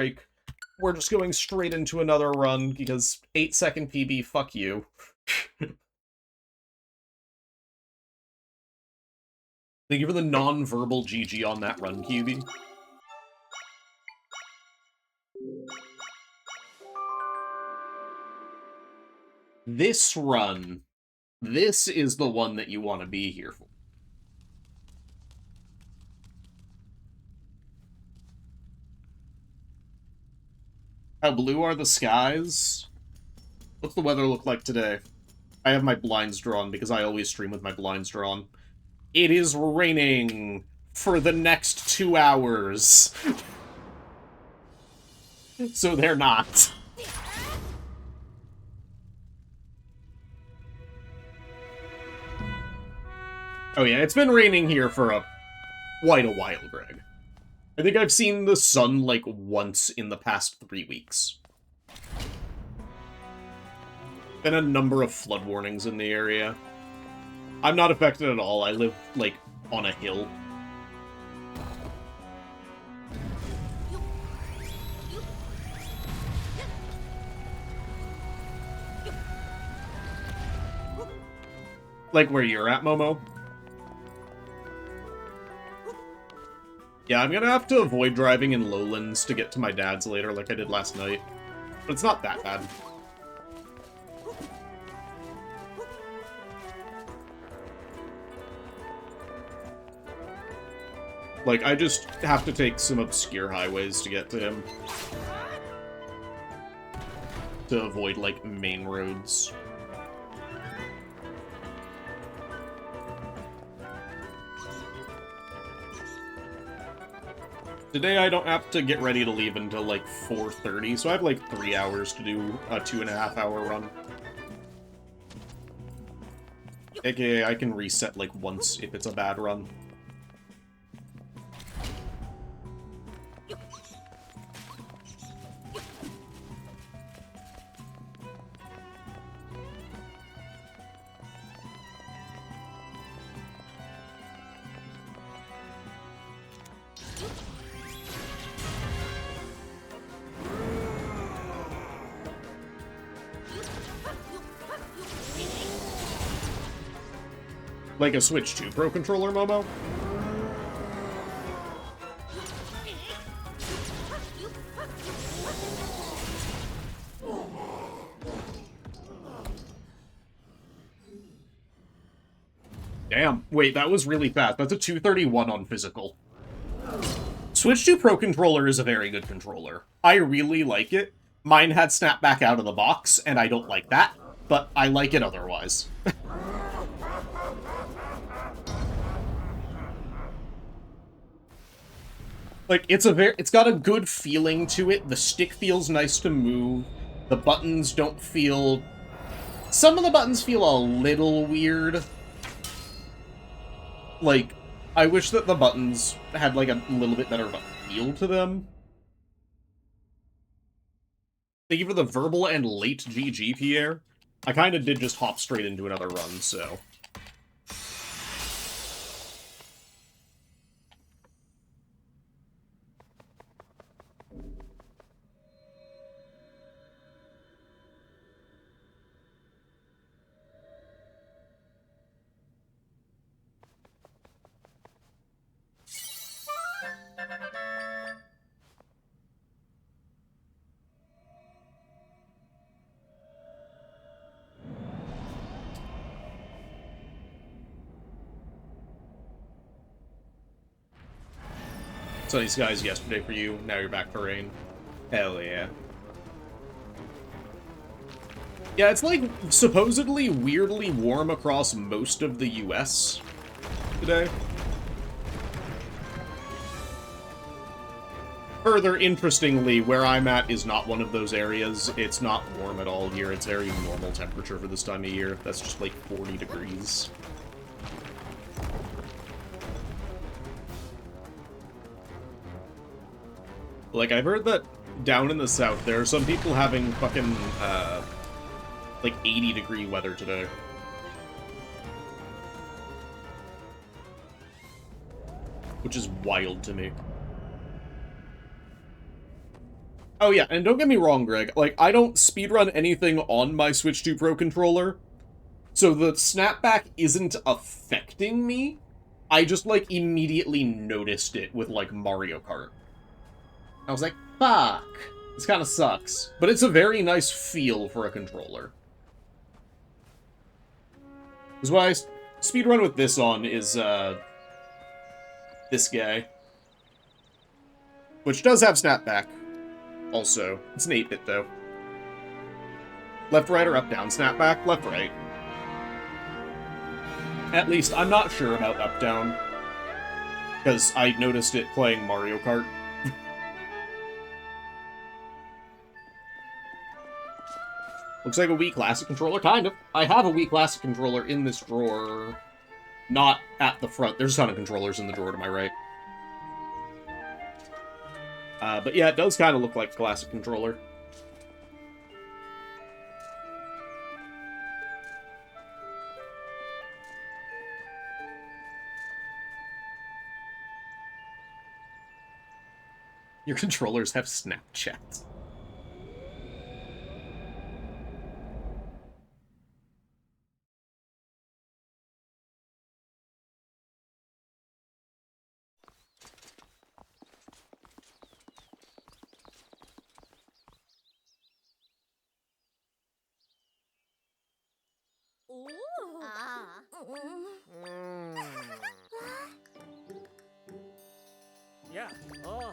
break. We're just going straight into another run, because 8-second PB, fuck you. Thank you for the non-verbal GG on that run, QB. This run, this is the one that you want to be here for. How blue are the skies? What's the weather look like today? I have my blinds drawn because I always stream with my blinds drawn. It is raining for the next 2 hours. So they're not. Oh yeah, it's been raining here for quite a while, Greg. I think I've seen the sun, like, once in the past 3 weeks. Been a number of flood warnings in the area. I'm not affected at all. I live, like, on a hill. Like where you're at, Momo? Yeah, I'm gonna have to avoid driving in lowlands to get to my dad's later, like I did last night. But it's not that bad. Like, I just have to take some obscure highways to get to him. To avoid, like, main roads. Today I don't have to get ready to leave until, like, 4:30, so I have, like, 3 hours to do a 2.5-hour run. AKA, I can reset, like, once if it's a bad run. Like a Switch 2 Pro controller, Momo? Damn. Wait, that was really fast. That's a 231 on physical. Switch 2 Pro controller is a very good controller. I really like it. Mine had snapback out of the box, and I don't like that, but I like it otherwise. Like, it's got a good feeling to it. The stick feels nice to move. The buttons don't feel... Some of the buttons feel a little weird. Like, I wish that the buttons had, like, a little bit better of a feel to them. Thank you for the verbal and late GG, Pierre. I kind of did just hop straight into another run, so... Sunny skies yesterday for you, now you're back for rain. Hell yeah. Yeah, it's like supposedly weirdly warm across most of the US today. Further interestingly, where I'm at is not one of those areas. It's not warm at all here. It's very normal temperature for this time of year. That's just like 40 degrees. Like, I've heard that down in the south, there are some people having fucking, like, 80-degree weather today. Which is wild to me. Oh yeah, and don't get me wrong, Greg. Like, I don't speedrun anything on my Switch 2 Pro controller, so the snapback isn't affecting me. I just, like, immediately noticed it with, like, Mario Kart. I was like, fuck. This kind of sucks. But it's a very nice feel for a controller. Because what I speedrun with this on is, this guy. Which does have snapback, also. It's an 8-bit, though. Left, right, or up, down snapback? Left, right. At least, I'm not sure about up, down. Because I noticed it playing Mario Kart. Looks like a Wii Classic controller, kind of. I have a Wii Classic controller in this drawer. Not at the front. There's a ton of controllers in the drawer to my right. But yeah, it does kind of look like a classic controller. Your controllers have Snapchat. Yeah. Oh.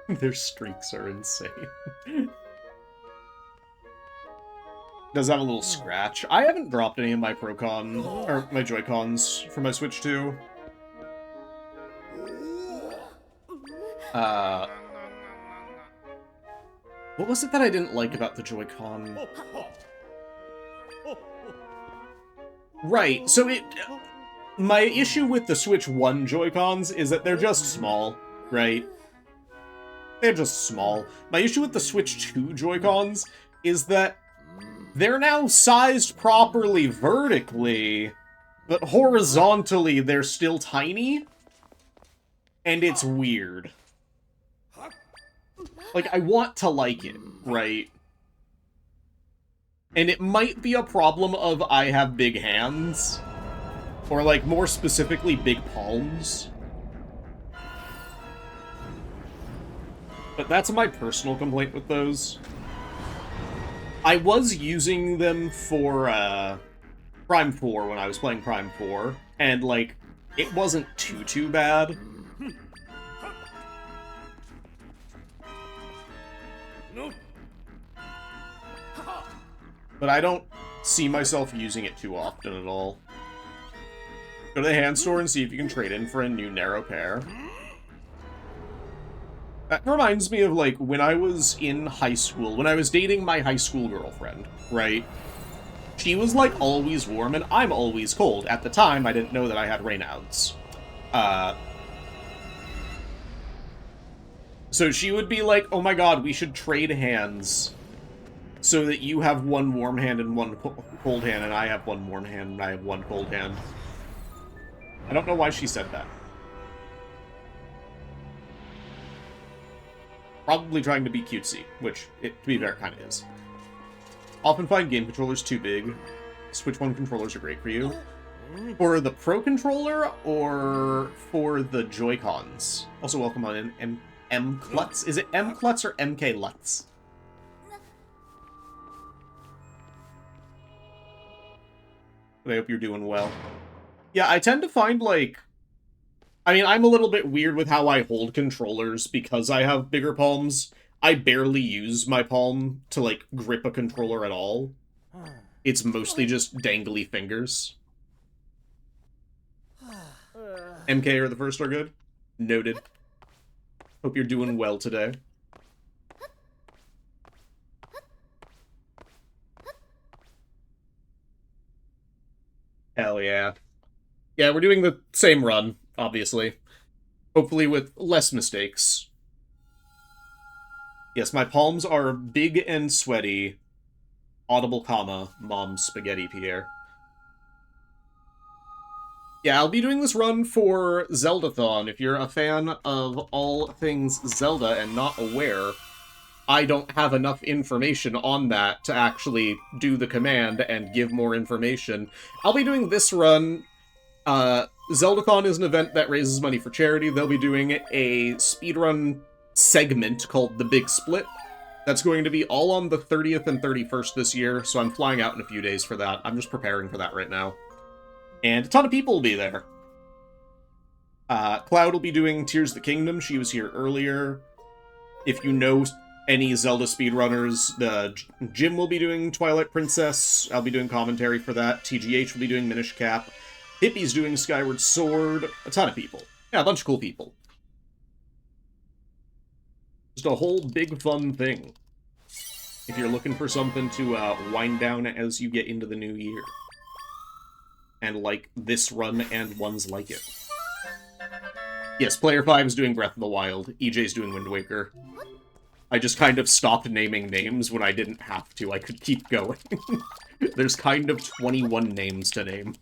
Their streaks are insane. Does have a little scratch. I haven't dropped any of my Pro-Con, or my Joy-Cons for my Switch 2. What was it that I didn't like about the Joy-Con? Right, so my issue with the Switch 1 Joy-Cons is that they're just small, right? They're just small. My issue with the Switch 2 Joy-Cons is that they're now sized properly vertically, but horizontally they're still tiny. And it's weird. Like, I want to like it, right? And it might be a problem of I have big hands. Or, like, more specifically, big palms. But that's my personal complaint with those. I was using them for, Prime 4 when I was playing Prime 4, and, like, it wasn't too bad. But I don't see myself using it too often at all. Go to the hand store and see if you can trade in for a new narrow pair. That reminds me of, like, when I was in high school, when I was dating my high school girlfriend, right? She was, like, always warm, and I'm always cold. At the time, I didn't know that I had Raynaud's. So she would be like, oh my god, we should trade hands so that you have one warm hand and one cold hand, and I have one warm hand and I have one cold hand. I don't know why she said that. Probably trying to be cutesy, which, to be fair, kind of is. Often find game controllers too big. Switch 1 controllers are great for you. For the Pro Controller, or for the Joy-Cons? Also, welcome on in, M. Klutz? Is it M. Klutz or MK Lutz? I hope you're doing well. Yeah, I tend to find, like... I mean, I'm a little bit weird with how I hold controllers because I have bigger palms. I barely use my palm to, like, grip a controller at all. It's mostly just dangly fingers. MK or the first are good? Noted. Hope you're doing well today. Hell yeah. Yeah, we're doing the same run, obviously. Hopefully with less mistakes. Yes, my palms are big and sweaty. Audible comma, mom's spaghetti Pierre. Yeah, I'll be doing this run for Zeldathon. If you're a fan of all things Zelda and not aware, I don't have enough information on that to actually do the command and give more information. I'll be doing this run. Zeldathon is an event that raises money for charity. They'll be doing a speedrun segment called The Big Split. That's going to be all on the 30th and 31st this year, so I'm flying out in a few days for that. I'm just preparing for that right now. And a ton of people will be there. Cloud will be doing Tears of the Kingdom. She was here earlier. If you know any Zelda speedrunners, Jim will be doing Twilight Princess. I'll be doing commentary for that. TGH will be doing Minish Cap. Hippie's doing Skyward Sword. A ton of people. Yeah, a bunch of cool people. Just a whole big fun thing. If you're looking for something to wind down as you get into the new year. And like this run and ones like it. Yes, Player 5 is doing Breath of the Wild. EJ's doing Wind Waker. I just kind of stopped naming names when I didn't have to. I could keep going. There's kind of 21 names to name.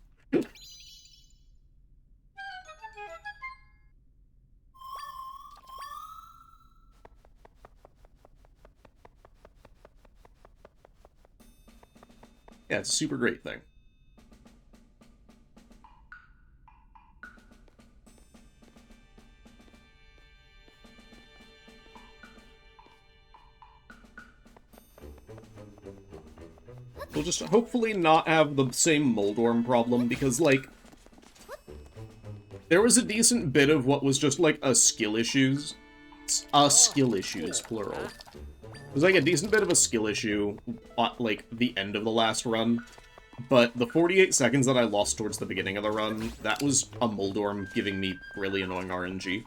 Yeah, it's a super great thing. We'll just hopefully not have the same Moldorm problem, because, like, there was a decent bit of what was just, like, a skill issues. Skill issues, plural. It was, like, a decent bit of a skill issue at, like, the end of the last run. But the 48 seconds that I lost towards the beginning of the run, that was a Moldorm giving me really annoying RNG.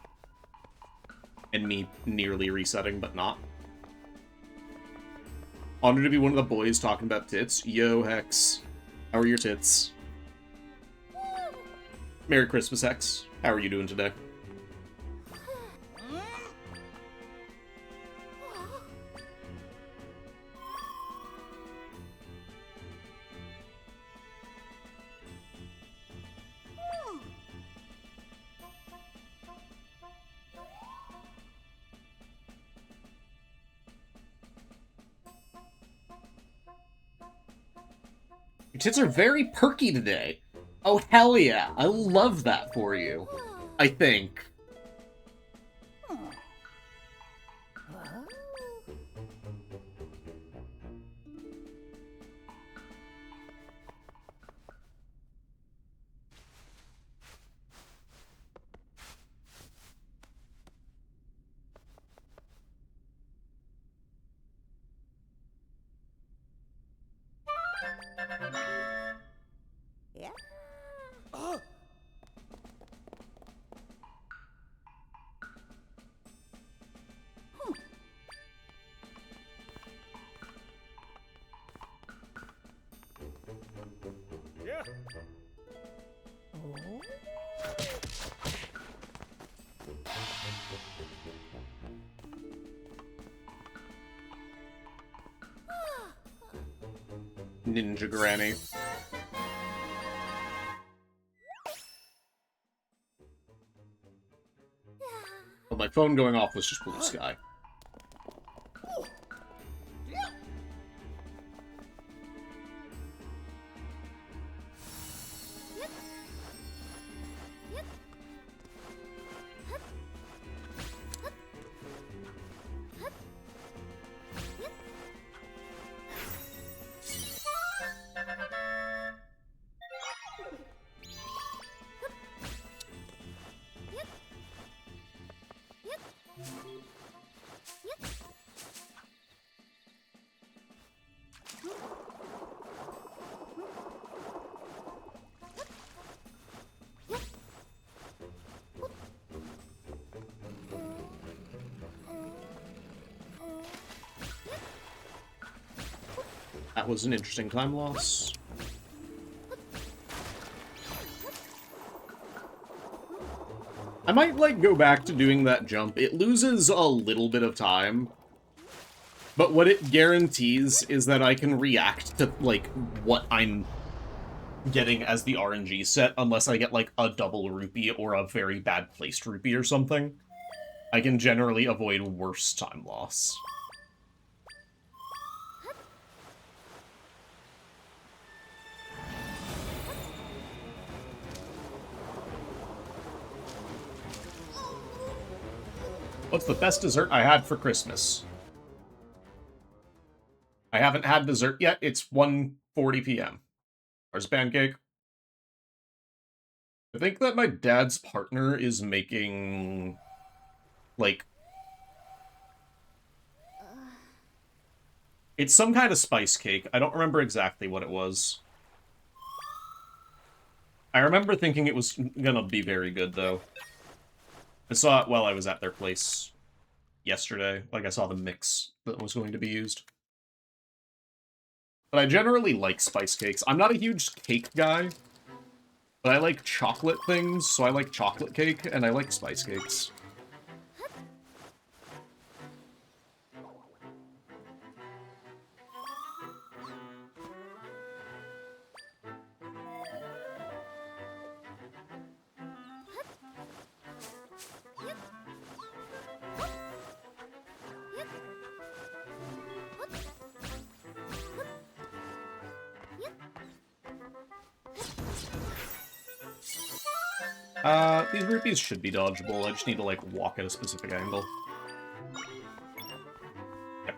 And me nearly resetting, but not. Honored to be one of the boys talking about tits. Yo, Hex. How are your tits? Merry Christmas, Hex. How are you doing today? Your tits are very perky today. Oh, hell yeah. I love that for you. I think. Yeah. Oh. Yeah. Oh. Ninja Granny. Well, my phone going off was just blue sky. That was an interesting time loss. I might, like, go back to doing that jump. It loses a little bit of time, but what it guarantees is that I can react to, like, what I'm getting as the RNG set, unless I get, like, a double rupee or a very bad placed rupee or something. I can generally avoid worse time loss. What's the best dessert I had for Christmas? I haven't had dessert yet. It's 1:40 p.m. Where's pancake? I think that my dad's partner is making, like, it's some kind of spice cake. I don't remember exactly what it was. I remember thinking it was gonna be very good, though. I saw it while I was at their place yesterday. Like, I saw the mix that was going to be used. But I generally like spice cakes. I'm not a huge cake guy, but I like chocolate things, so I like chocolate cake, and I like spice cakes. These rupees should be dodgeable. I just need to, like, walk at a specific angle. Yep.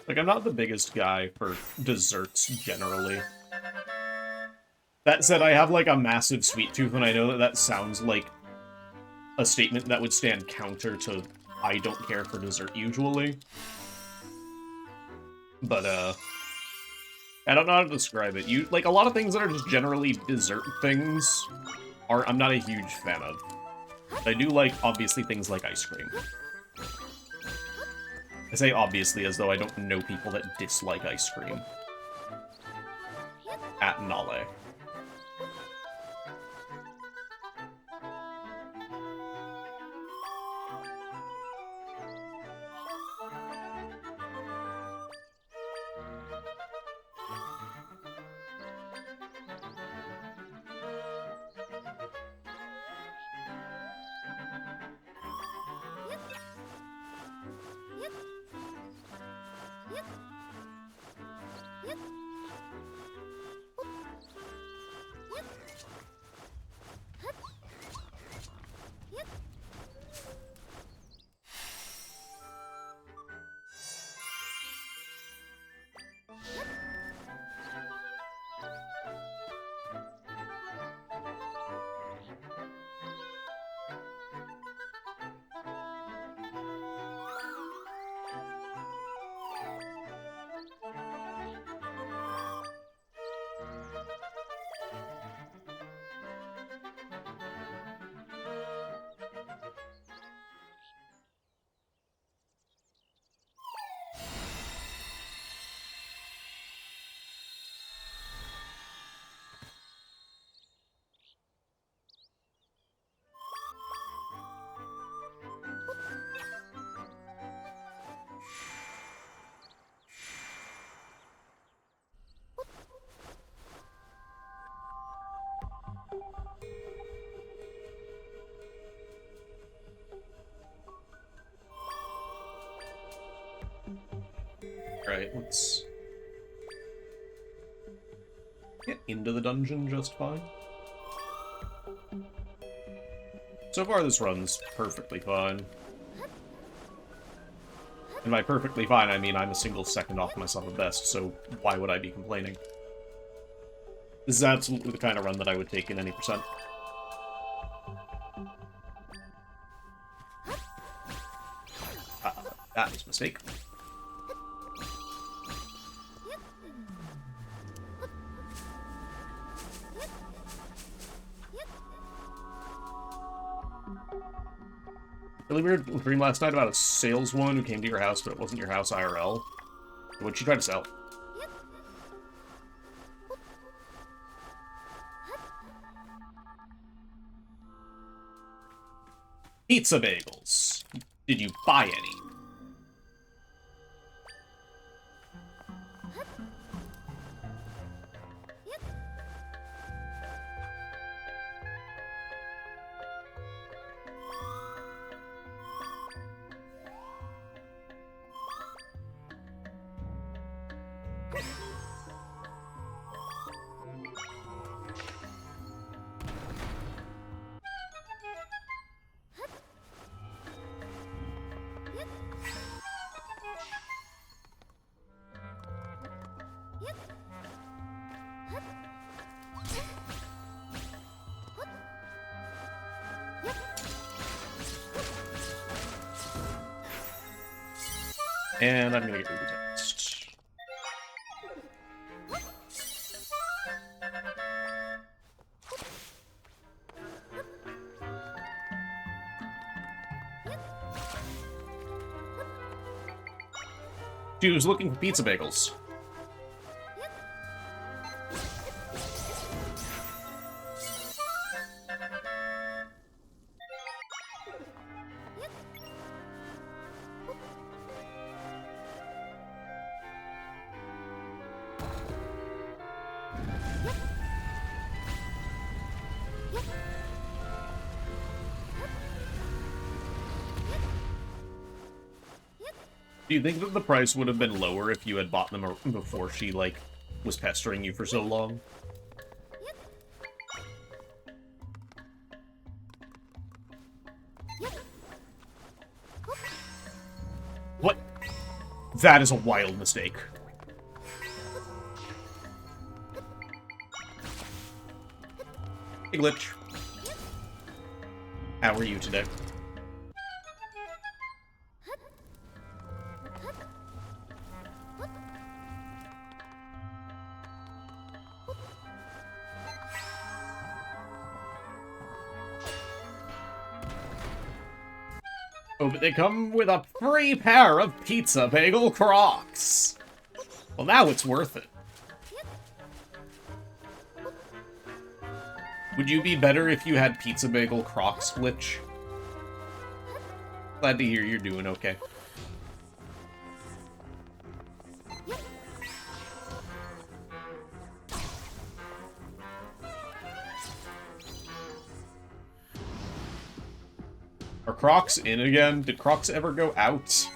Like, I'm not the biggest guy for desserts, generally. That said, I have, like, a massive sweet tooth, and I know that that sounds like a statement that would stand counter to I don't care for dessert, usually. But, I don't know how to describe it. Like, a lot of things that are just generally dessert things I'm not a huge fan of. I do like, obviously, things like ice cream. I say obviously as though I don't know people that dislike ice cream. At Nale. Right, let's get into the dungeon just fine. So far, this run's perfectly fine. And by perfectly fine, I mean I'm a single second off myself at best, so why would I be complaining? This is absolutely the kind of run that I would take in any percent. That was a mistake. Really weird dream last night about a saleswoman who came to your house, but it wasn't your house IRL. What'd she try to sell? Pizza bagels. Did you buy any? And I'm gonna get rid of the text. She was looking for pizza bagels. Do you think that the price would have been lower if you had bought them before she, like, was pestering you for so long? What? That is a wild mistake. Hey, Glitch. How are you today? Oh, but they come with a free pair of pizza bagel Crocs. Well, now it's worth it. Would you be better if you had pizza bagel Crocs, Glitch? Glad to hear you're doing okay. Are Crocs in again? Did Crocs ever go out?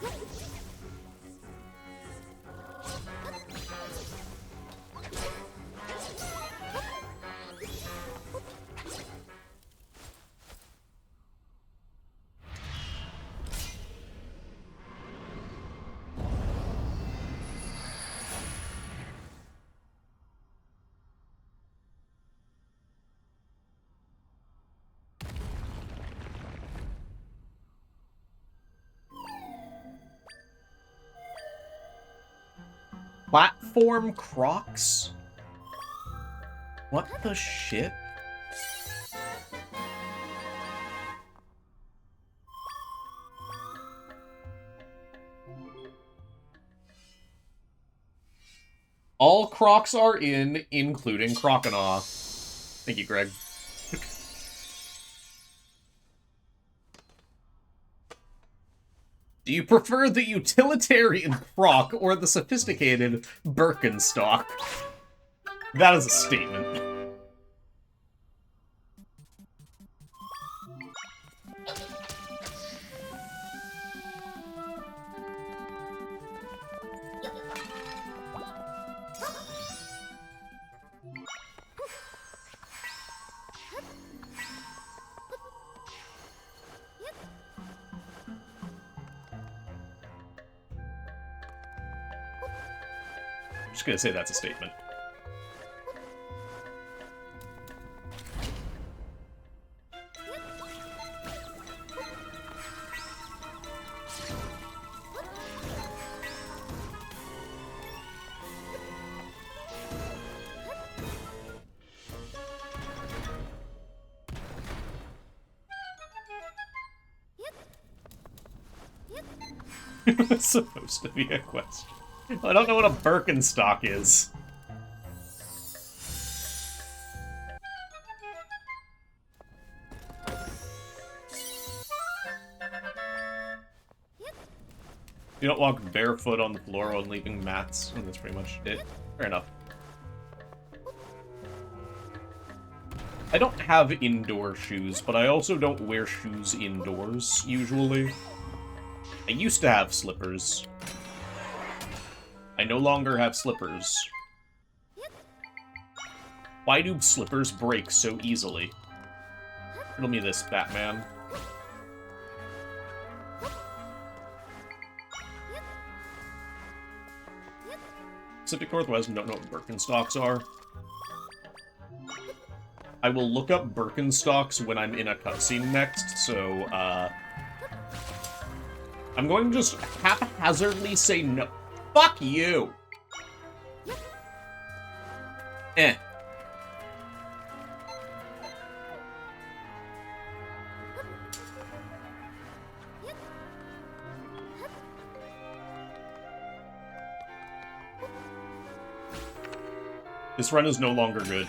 Platform Crocs? What the shit? All Crocs are in, including Croconaw. Thank you, Greg. Do you prefer the utilitarian Croc or the sophisticated Birkenstock? That is a statement. I'm just gonna say that's a statement. It's supposed to be a question. I don't know what a Birkenstock is. You don't walk barefoot on the floor on leaving mats, and that's pretty much it. Fair enough. I don't have indoor shoes, but I also don't wear shoes indoors, usually. I used to have slippers. I no longer have slippers. Why do slippers break so easily? Riddle me this, Batman. Pacific Northwest don't know what Birkenstocks are. I will look up Birkenstocks when I'm in a cutscene next, so, I'm going to just haphazardly say no. Fuck you! Eh. This run is no longer good.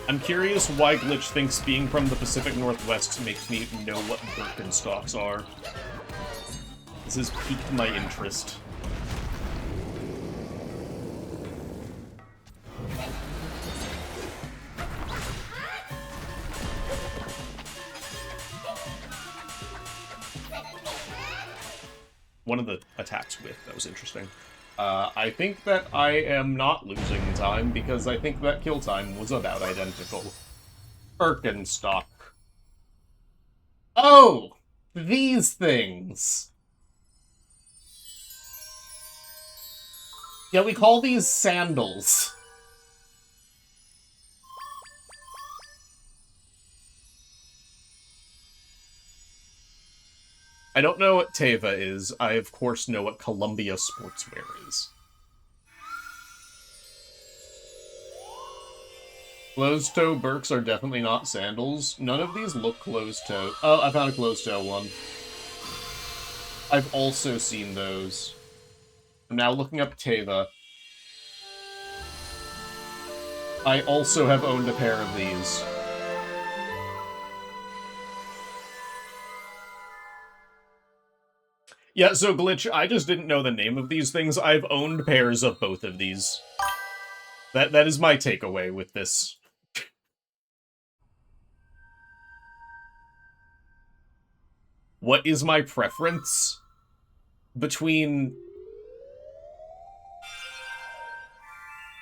I'm curious why Glitch thinks being from the Pacific Northwest makes me know what Birkenstocks are. This has piqued my interest. One of the attacks with, that was interesting. I think that I am not losing time, because I think that kill time was about identical. Birkenstock. Oh! These things! Yeah, we call these sandals. I don't know what Teva is. I, of course, know what Columbia Sportswear is. Closed-toe Birks are definitely not sandals. None of these look closed-toe. Oh, I found a closed-toe one. I've also seen those. I'm now looking up Teva. I also have owned a pair of these. Yeah, so Glitch, I just didn't know the name of these things. I've owned pairs of both of these. That is my takeaway with this. What is my preference between...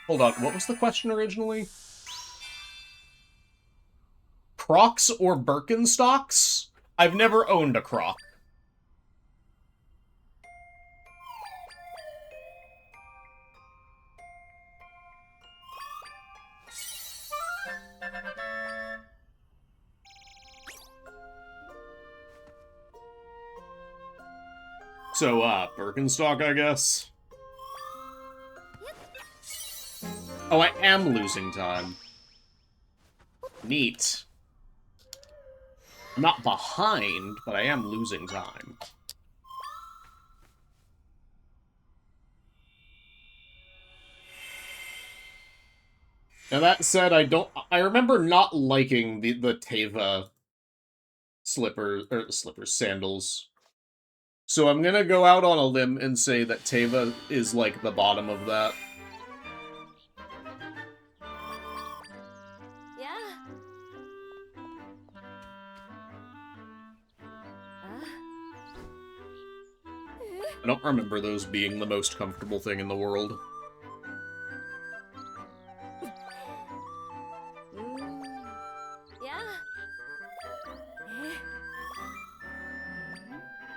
Hold on, what was the question originally? Crocs or Birkenstocks? I've never owned a Croc. So, Birkenstock, I guess? Oh, I am losing time. Neat. I'm not behind, but I am losing time. Now that said, I remember not liking the Teva sandals. So I'm gonna go out on a limb and say that Teva is, like, the bottom of that. Yeah. I don't remember those being the most comfortable thing in the world.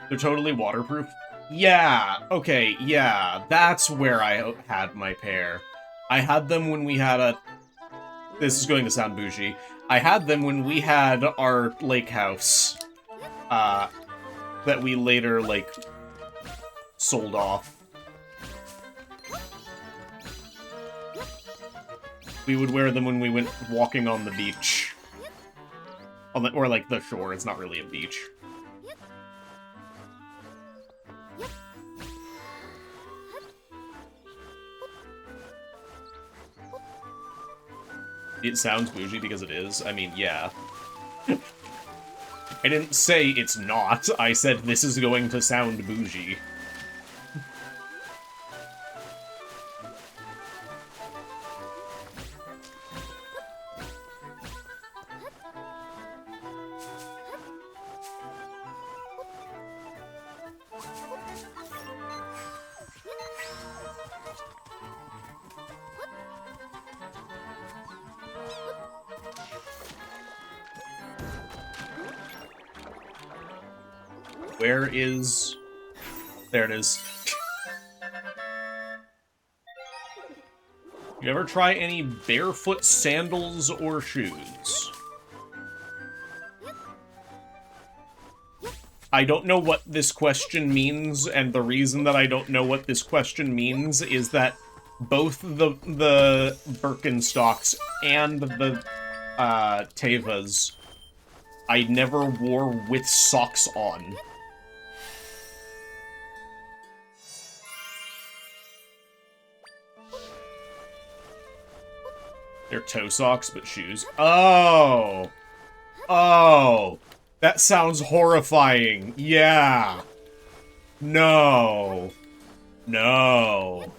They're totally waterproof. Yeah, okay, yeah, that's where I had my pair. I had them when we had a... This is going to sound bougie. I had them when we had our lake house. That we later, like, sold off. We would wear them when we went walking on the beach. Or, like, the shore. It's not really a beach. It sounds bougie because it is. I mean, yeah. I didn't say it's not. I said this is going to sound bougie. Where is... There it is. You ever try any barefoot sandals or shoes? I don't know what this question means, and the reason that I don't know what this question means is that both the Birkenstocks and the Tevas I never wore with socks on. They're toe socks, but shoes. Oh! Oh! That sounds horrifying. Yeah. No. No.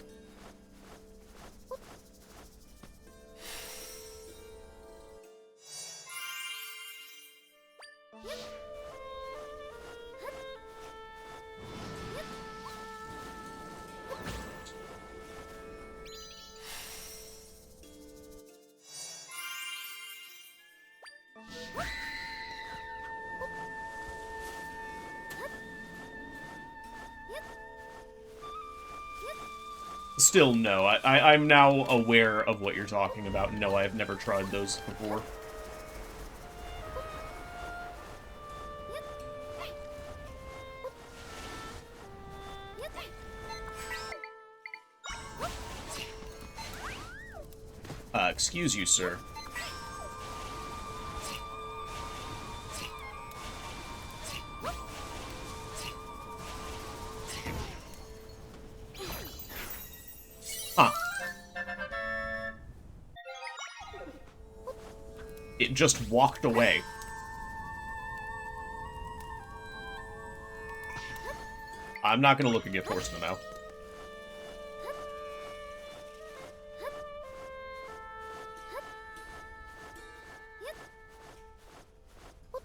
Still, no. I'm now aware of what you're talking about. No, I have never tried those before. Excuse you, sir. Huh. It just walked away. I'm not gonna look a gift horse in the mouth.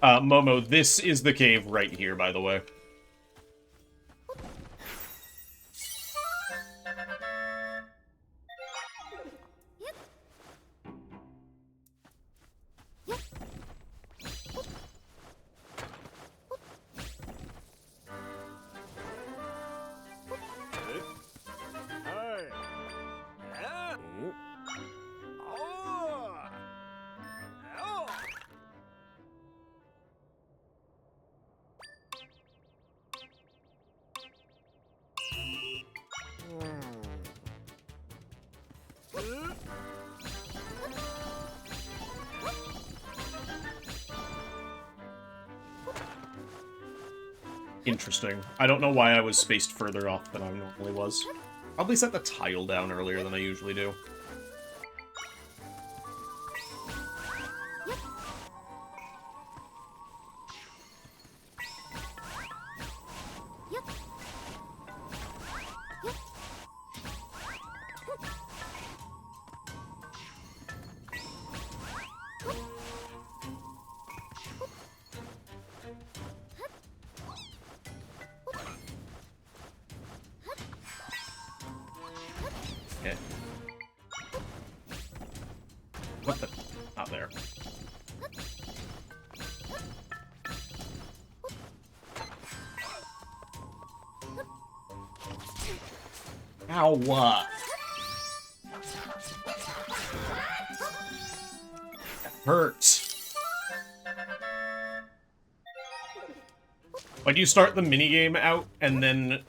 Momo, this is the cave right here, by the way. Interesting. I don't know why I was spaced further off than I normally was. Probably set the tile down earlier than I usually do. Okay. What the? Not there. Ow. That hurts. Why do you start the minigame out and then...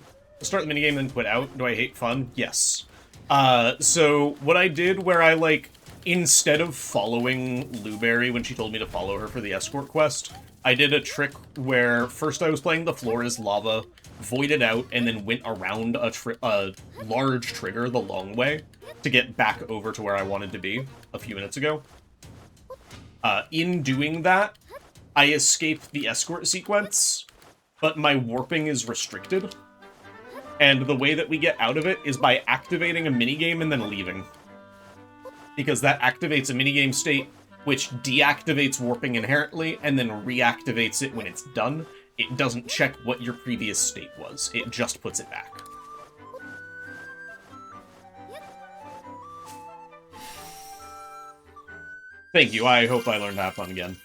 Start the minigame and then quit out? Do I hate fun? Yes. So what I did where I, like, instead of following Blueberry when she told me to follow her for the escort quest, I did a trick where first I was playing the floor is lava, voided out, and then went around a large trigger the long way to get back over to where I wanted to be a few minutes ago. In doing that, I escaped the escort sequence, but my warping is restricted. And the way that we get out of it is by activating a minigame and then leaving. Because that activates a minigame state, which deactivates warping inherently, and then reactivates it when it's done. It doesn't check what your previous state was. It just puts it back. Thank you, I hope I learned to have fun again.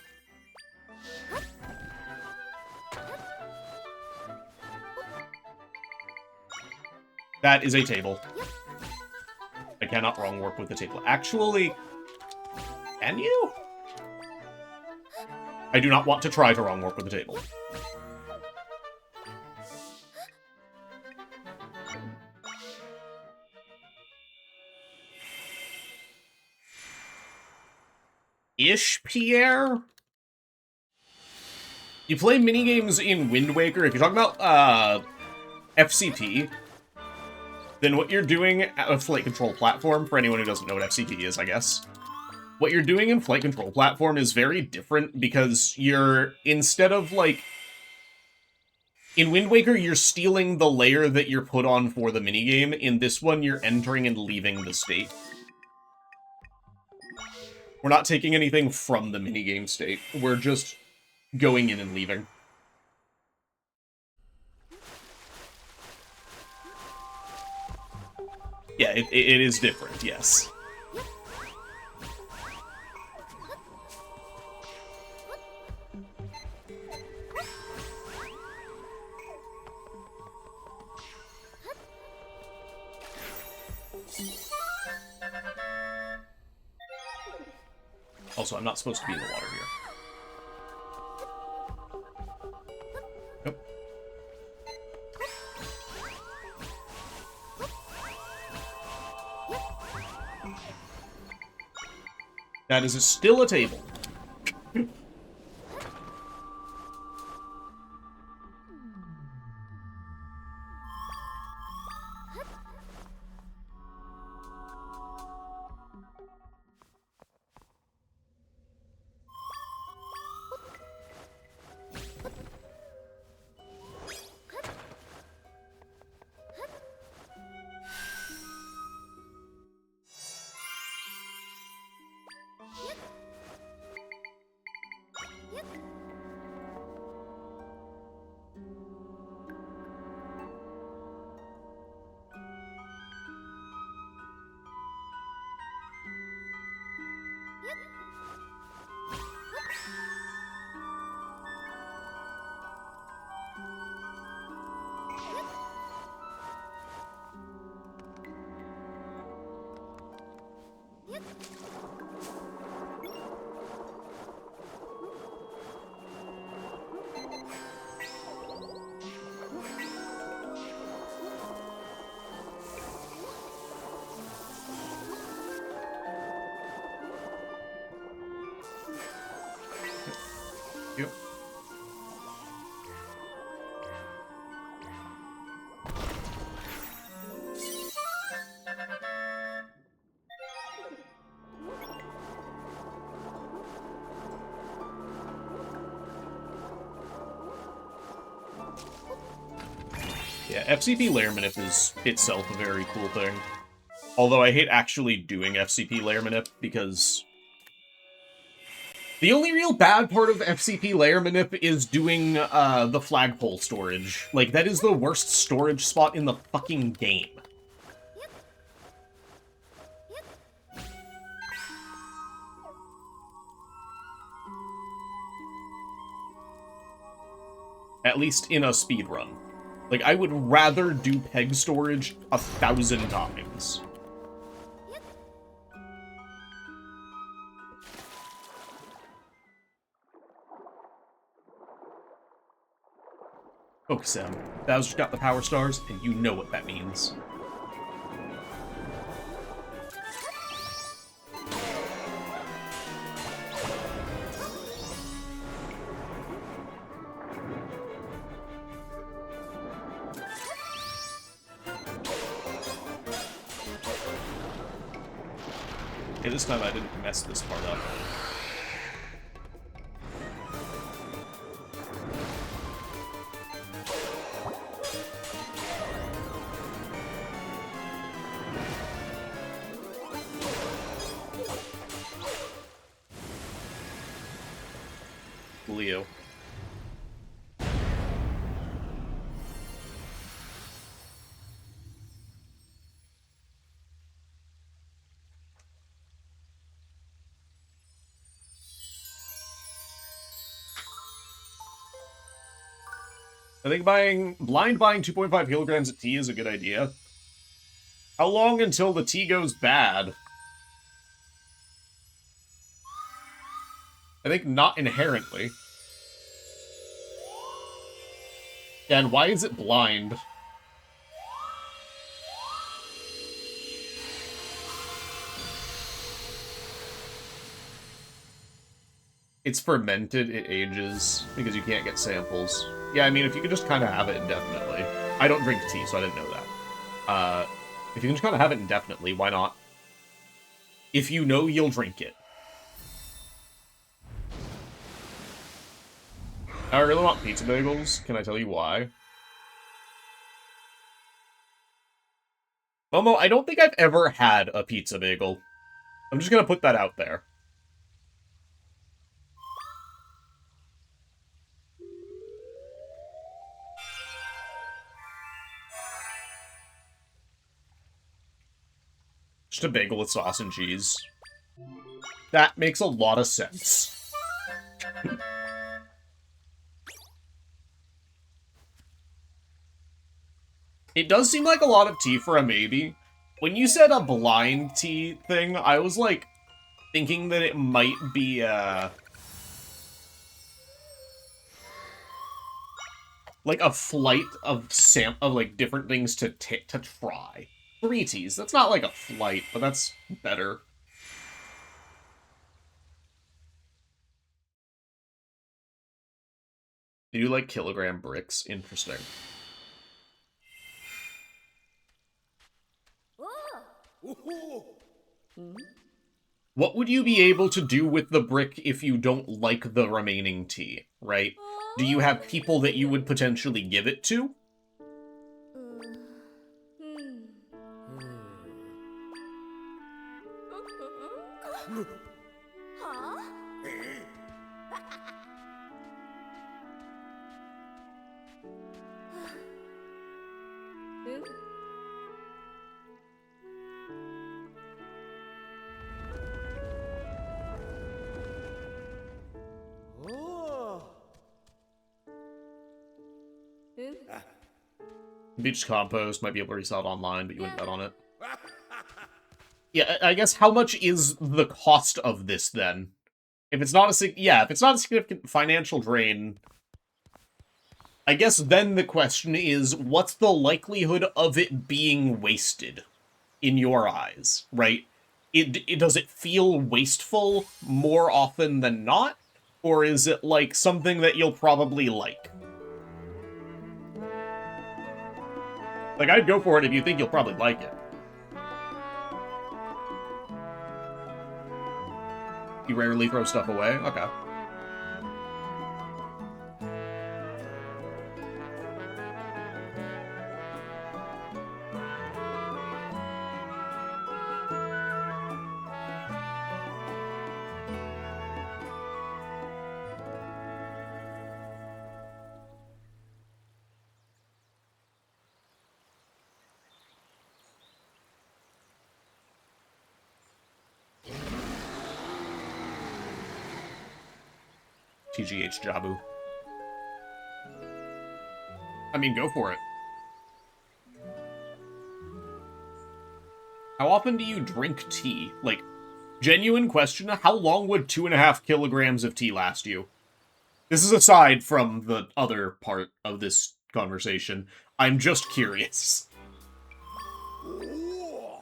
That is a table. I cannot wrong warp with the table. Actually, can you? I do not want to try to wrong warp with the table. Ish, Pierre? You play minigames in Wind Waker. If you're talking about, FCP, then what you're doing at a flight control platform, for anyone who doesn't know what FCP is, I guess, what you're doing in flight control platform is very different because you're, instead of, like, in Wind Waker, you're stealing the layer that you're put on for the minigame. In this one, you're entering and leaving the state. We're not taking anything from the minigame state. We're just going in and leaving. Yeah, it is different, yes. Also, I'm not supposed to be in the water here. Nope. That is still a table. Yep. Yeah, FCP layer manip is itself a very cool thing. Although I hate actually doing FCP layer manip because the only real bad part of FCP layer manip is doing the flagpole storage. Like, that is the worst storage spot in the fucking game. At least in a speedrun. Like, I would rather do peg storage 1,000 times. Focus him. Bowser's got the power stars, and you know what that means. Okay, this time I didn't mess this part up. Leo. I think blind buying 2.5 kilograms of tea is a good idea. How long until the tea goes bad? I think not inherently. And why is it blind? It's fermented, it ages, because you can't get samples. Yeah, I mean, if you could just kind of have it indefinitely. I don't drink tea, so I didn't know that. If you can just kind of have it indefinitely, why not? If you know you'll drink it. I really want pizza bagels. Can I tell you why? Momo, I don't think I've ever had a pizza bagel. I'm just gonna put that out there. Just a bagel with sauce and cheese. That makes a lot of sense. It does seem like a lot of tea for a maybe. When you said a blind tea thing, I was, like, thinking that it might be, like, a flight of like, different things to try. 3 teas. That's not, like, a flight, but that's better. Do you like kilogram bricks? Interesting. What would you be able to do with the brick if you don't like the remaining tea, right? Do you have people that you would potentially give it to? Beach compost might be able to resell it online, but you wouldn't bet on it. Yeah, I guess how much is the cost of this then? If it's not a significant financial drain, I guess then the question is, what's the likelihood of it being wasted in your eyes, right? Does it feel wasteful more often than not? Or is it, like, something that you'll probably like? Like, I'd go for it if you think you'll probably like it. You rarely throw stuff away? Okay. TGH Jabu. I mean, go for it. How often do you drink tea? Like, genuine question, how long would 2.5 kilograms of tea last you? This is aside from the other part of this conversation. I'm just curious. Ooh.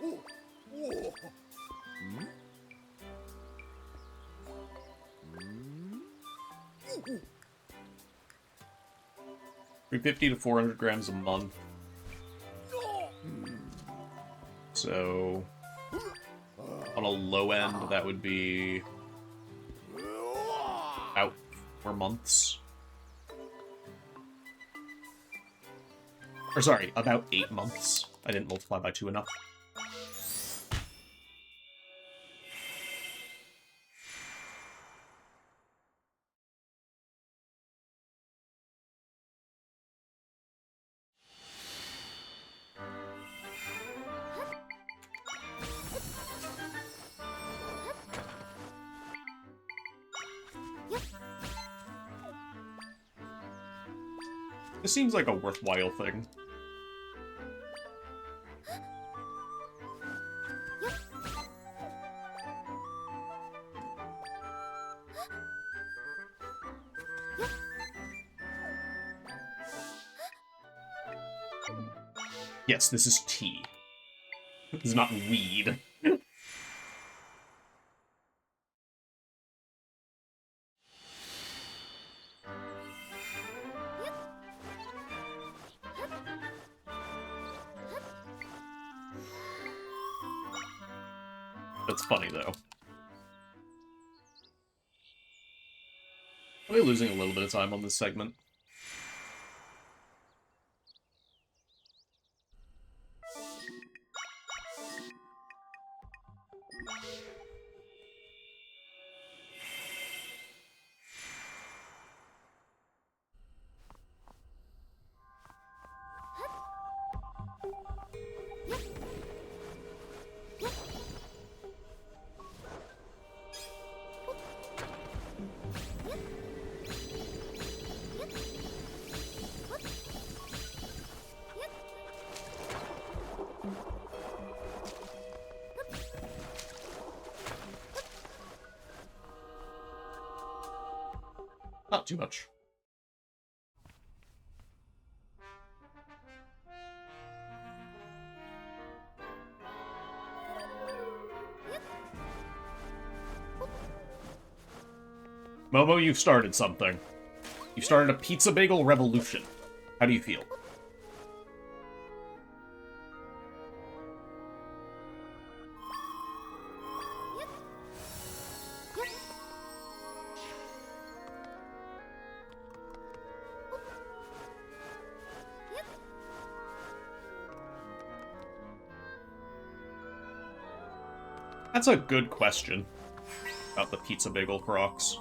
Ooh. Ooh. 350 to 400 grams a month. So, on a low end, that would be about 4 months. Or sorry, about 8 months. I didn't multiply by 2 enough. This seems like a worthwhile thing. Yes, this is tea. This is not weed. That's funny, though. Am I losing a little bit of time on this segment? Not too much. Momo, you've started something. You started a pizza bagel revolution. How do you feel? That's a good question about the pizza bagel Crocs.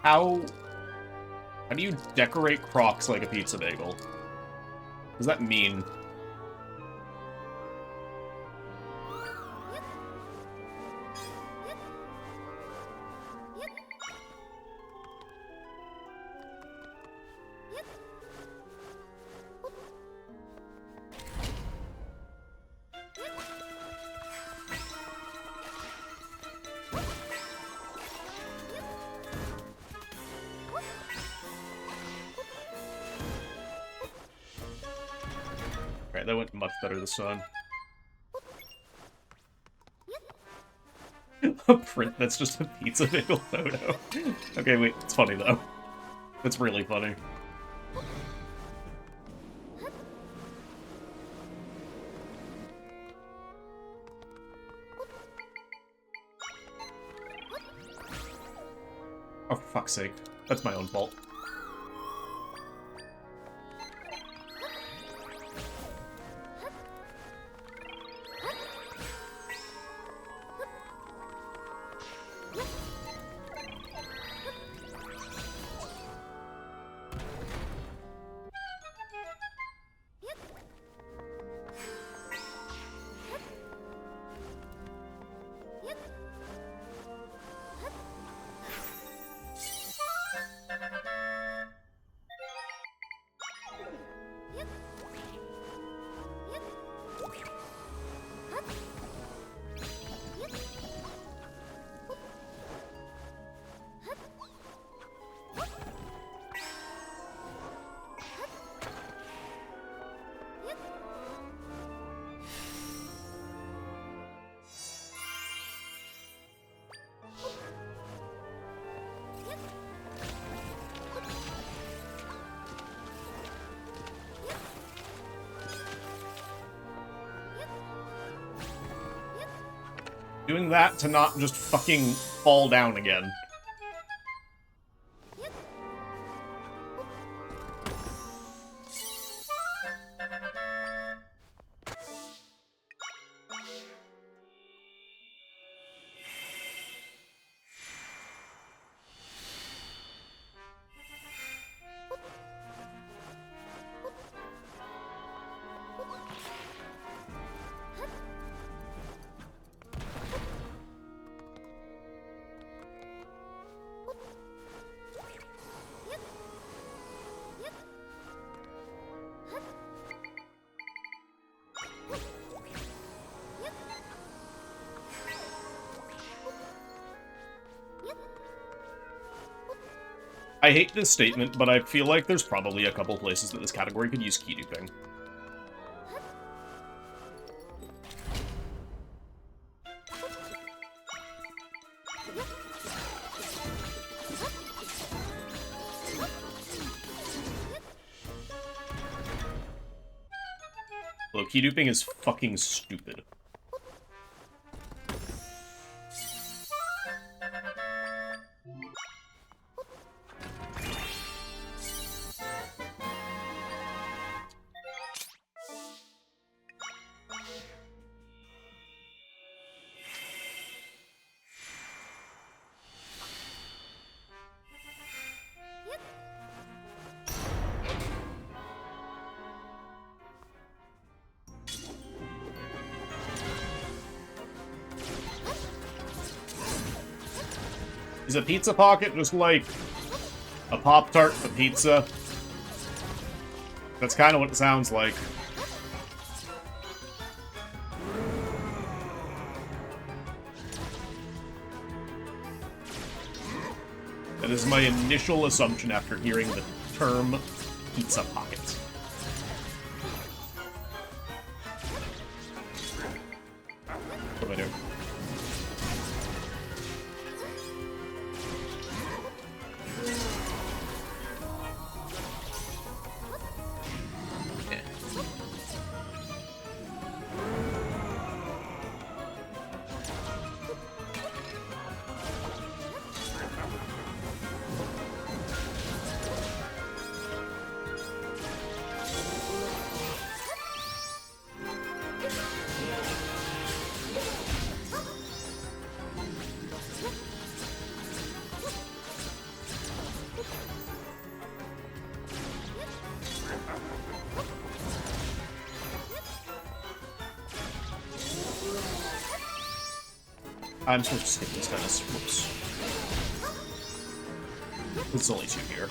How do you decorate Crocs like a pizza bagel? What does that mean? Alright, that went much better this time. A print that's just a pizza bagel photo. Okay, wait, it's funny though. It's really funny. Oh, for fuck's sake. That's my own fault. Doing that to not just fucking fall down again. I hate this statement, but I feel like there's probably a couple places that this category could use key duping. Although key duping is fucking stupid. Is a pizza pocket just like a Pop-Tart for pizza? That's kind of what it sounds like. That is my initial assumption after hearing the term pizza pocket. What do I do? I'm supposed to skip this tennis. Whoops. It's only 2 here.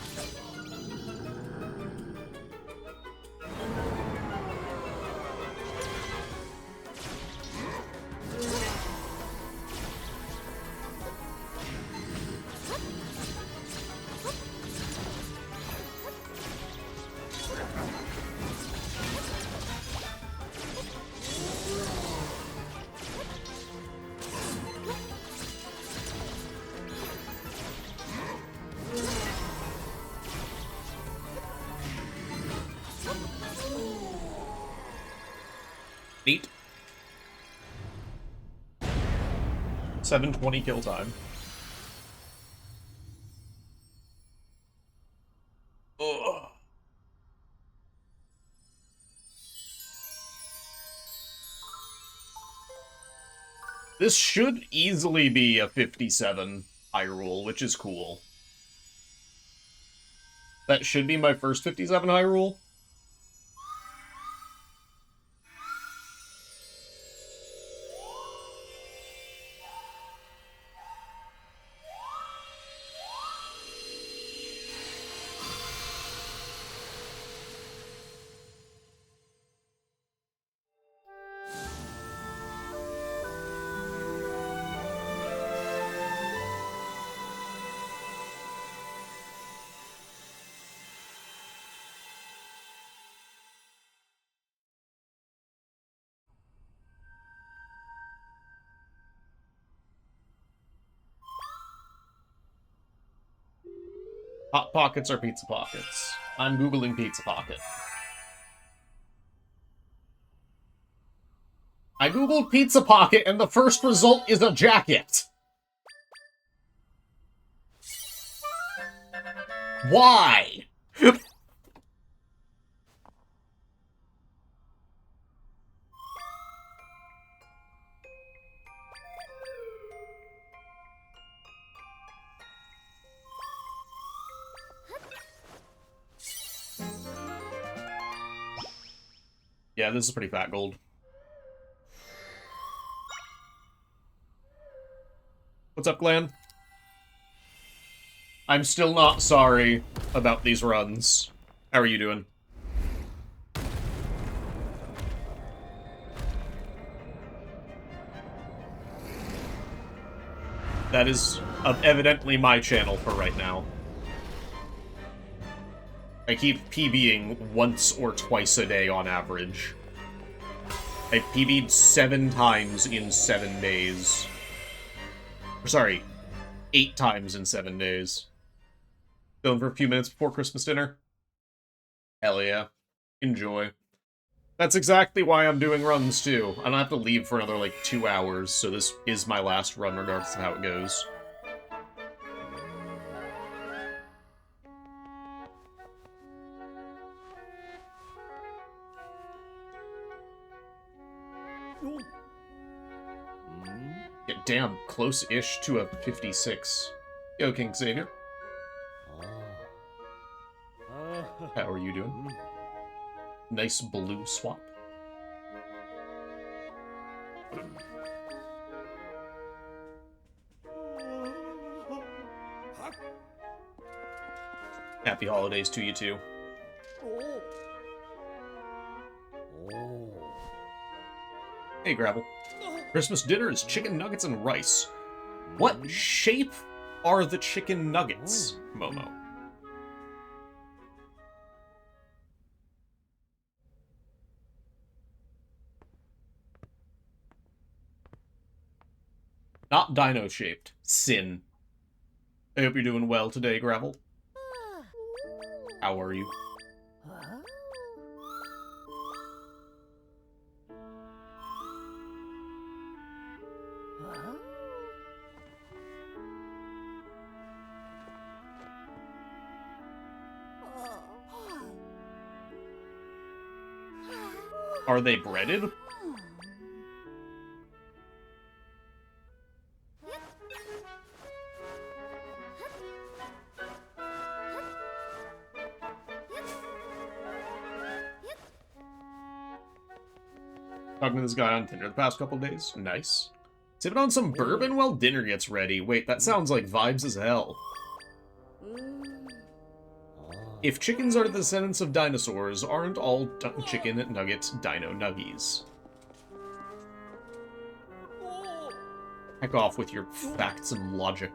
Eight. 7:20 kill time. This should easily be a 57 Hyrule, which is cool. That should be my first 57 Hyrule. Hot Pockets or Pizza Pockets? I'm Googling Pizza Pocket. I googled Pizza Pocket, and the first result is a jacket. Why? Yeah, this is pretty fat gold. What's up, Glenn? I'm still not sorry about these runs. How are you doing? That is evidently my channel for right now. I keep PBing once or twice a day on average. I PB'd 7 times in 7 days. Sorry, 8 times in 7 days. Going for a few minutes before Christmas dinner? Hell yeah. Enjoy. That's exactly why I'm doing runs, too. And I have to leave for another, like, 2 hours, so this is my last run regardless of how it goes. Yeah, damn, close-ish to a 56. Yo, King Xavier. How are you doing? Nice blue swap. Happy holidays to you, too. Hey, Gravel. Christmas dinner is chicken nuggets and rice. What shape are the chicken nuggets, Momo? Not dino-shaped. Sin. I hope you're doing well today, Gravel. How are you? Are they breaded? Talking to this guy on Tinder the past couple days. Nice. Sipping on some bourbon while dinner gets ready. Wait, that sounds like vibes as hell. If chickens are the descendants of dinosaurs, aren't all chicken nuggets dino nuggies? Heck off with your facts and logic.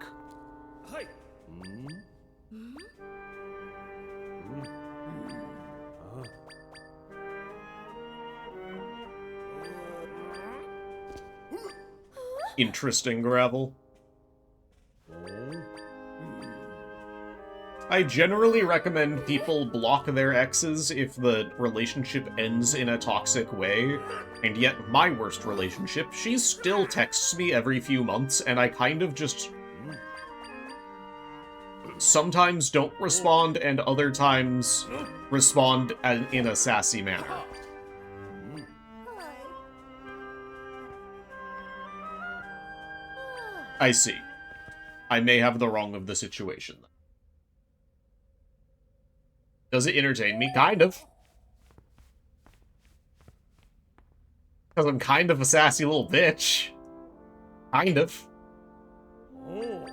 Interesting, Gravel. I generally recommend people block their exes if the relationship ends in a toxic way, and yet my worst relationship, she still texts me every few months, and I kind of just sometimes don't respond, and other times respond in a sassy manner. I see. I may have the wrong of the situation. Does it entertain me? Kind of. Because I'm kind of a sassy little bitch. Kind of. Oh.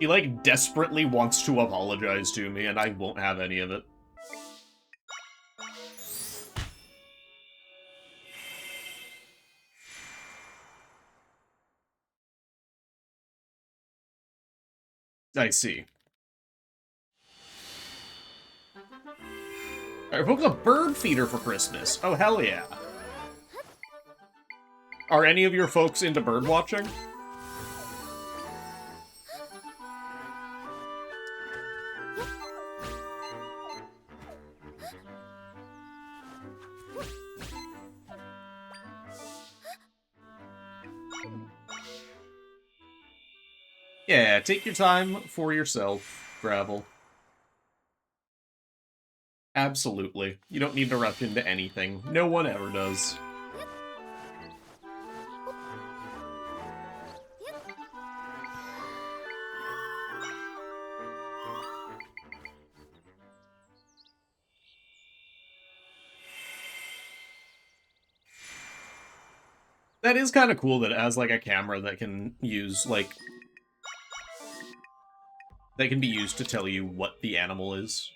He, like, desperately wants to apologize to me, and I won't have any of it. I see. Alright, folks, a bird feeder for Christmas. Oh, hell yeah. Are any of your folks into bird watching? Yeah, take your time for yourself, Gravel. Absolutely. You don't need to rush into anything. No one ever does. That is kind of cool that it has, like, a camera that can use, like... that can be used to tell you what the animal is.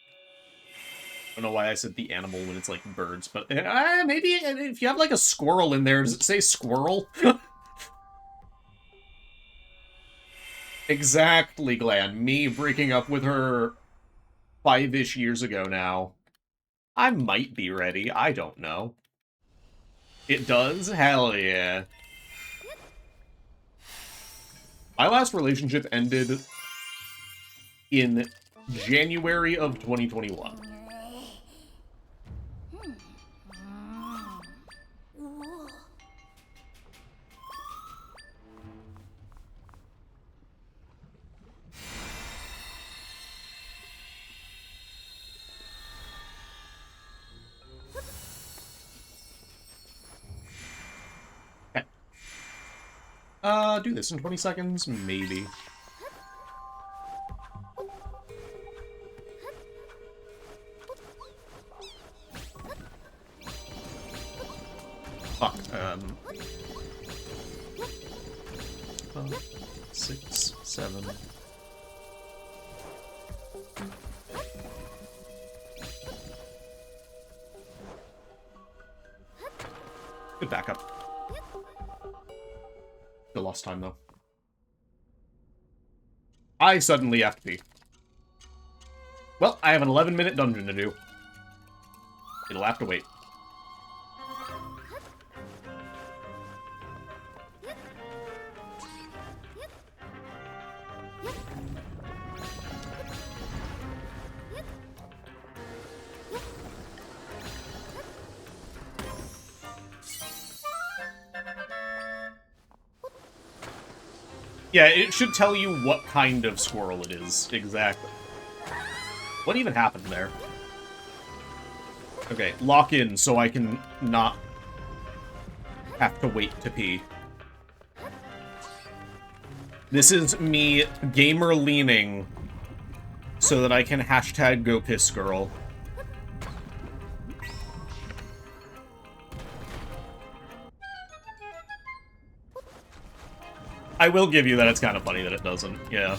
I don't know why I said the animal when it's, like, birds, but... maybe if you have, like, a squirrel in there, does it say squirrel? Exactly, Glenn. Me breaking up with her 5-ish years ago now. I might be ready. I don't know. It does? Hell yeah. My last relationship ended in January of 2021. Do this in 20 seconds? Maybe. Fuck, 5, 6, 7... Good backup. Still lost time, though. I suddenly have to pee. Well, I have an 11-minute dungeon to do. It'll have to wait. Yeah, it should tell you what kind of squirrel it is, exactly. What even happened there? Okay, lock in so I can not have to wait to pee. This is me gamer leaning so that I can hashtag go piss girl. I will give you that it's kind of funny that it doesn't, yeah.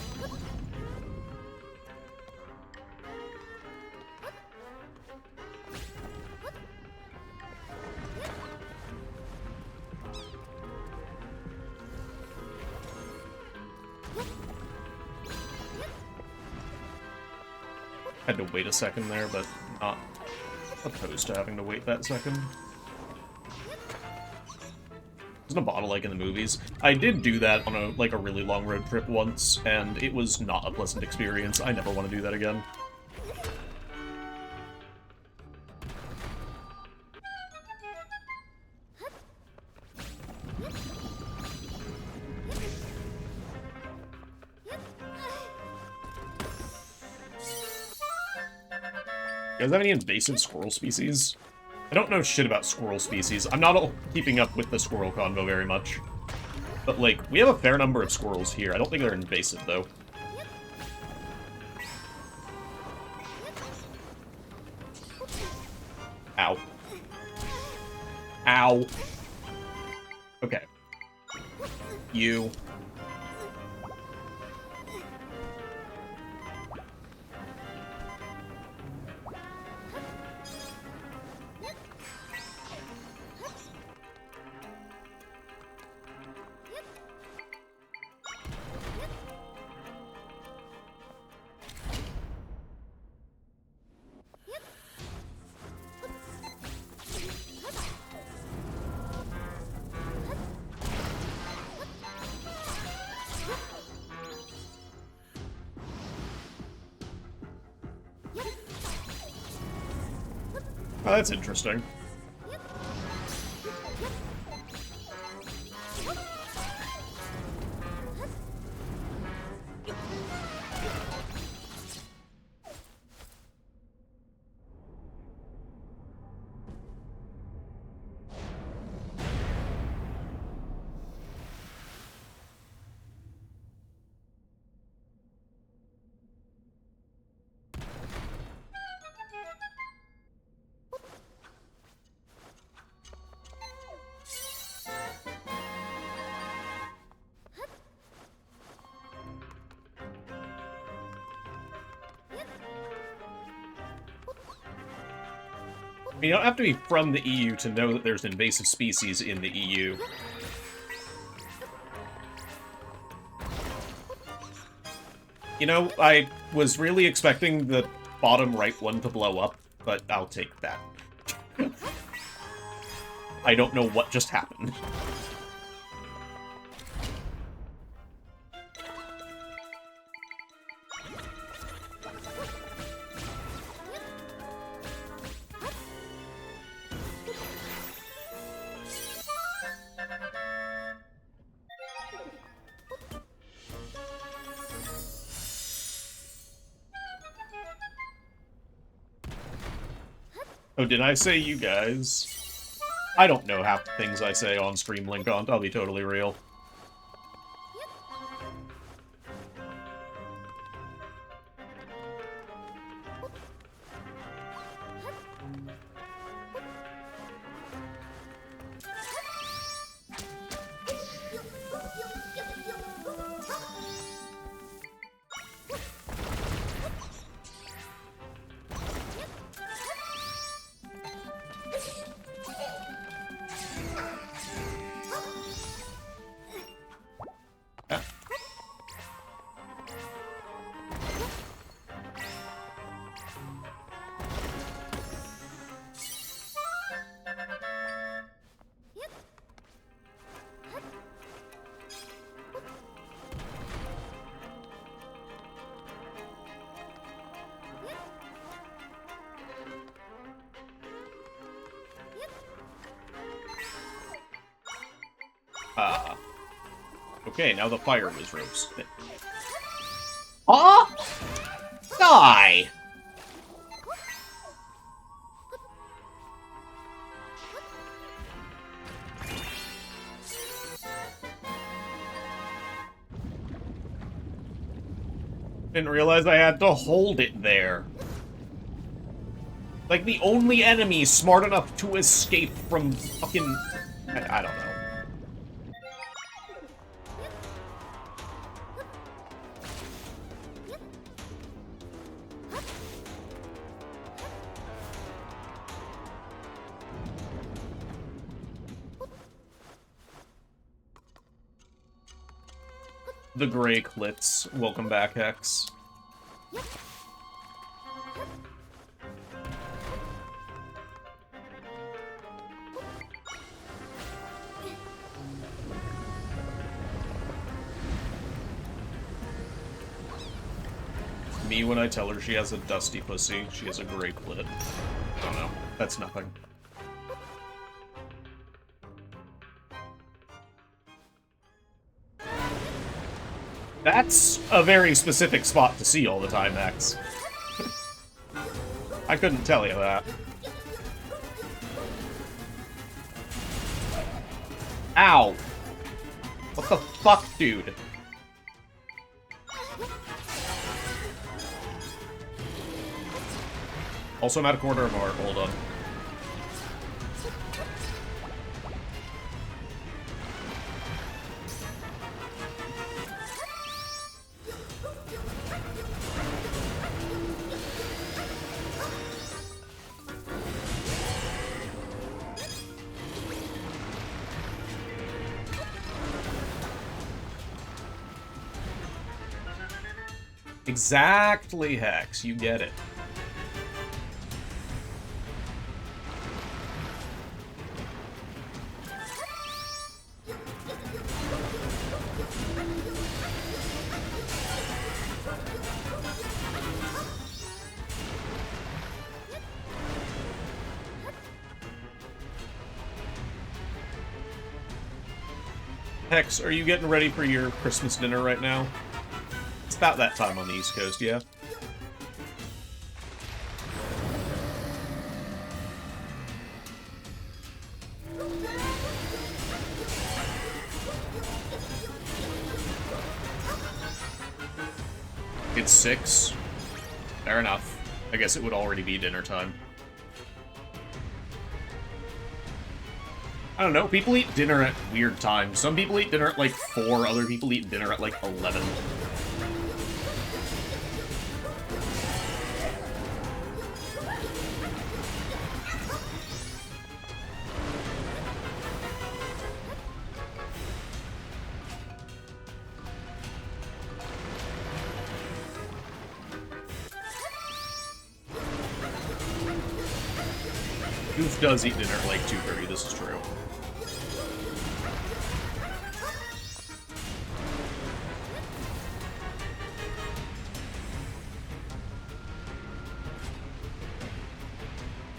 Had to wait a second there, but not opposed to having to wait that second. Isn't a bottle like in the movies? I did do that on a really long road trip once, and it was not a pleasant experience. I never want to do that again. You guys have any invasive squirrel species? I don't know shit about squirrel species. I'm not keeping up with the squirrel convo very much. But, like, we have a fair number of squirrels here. I don't think they're invasive, though. Ow. Ow. Okay. You. Oh, that's interesting. You don't have to be from the EU to know that there's invasive species in the EU. You know, I was really expecting the bottom right one to blow up, but I'll take that. I don't know what just happened. Oh, did I say you guys? I don't know half the things I say on stream, Linkon. I'll be totally real. Okay, now the fire was roasted. Ah! Die! Didn't realize I had to hold it there. Like, the only enemy smart enough to escape from fucking... I don't know. The Grey Clits. Welcome back, Hex. Me when I tell her she has a dusty pussy, she has a Grey Clit. I don't know. That's nothing. That's a very specific spot to see all the time, X. I couldn't tell you that. Ow! What the fuck, dude? Also, I'm at a quarter of a heart. Hold on. Exactly, Hex. You get it. Hex, are you getting ready for your Christmas dinner right now? It's about that time on the East Coast, yeah? It's 6. Fair enough. I guess it would already be dinner time. I don't know, people eat dinner at weird times. Some people eat dinner at like 4, other people eat dinner at like 11. Goof does eat dinner at like 2:30, this is true.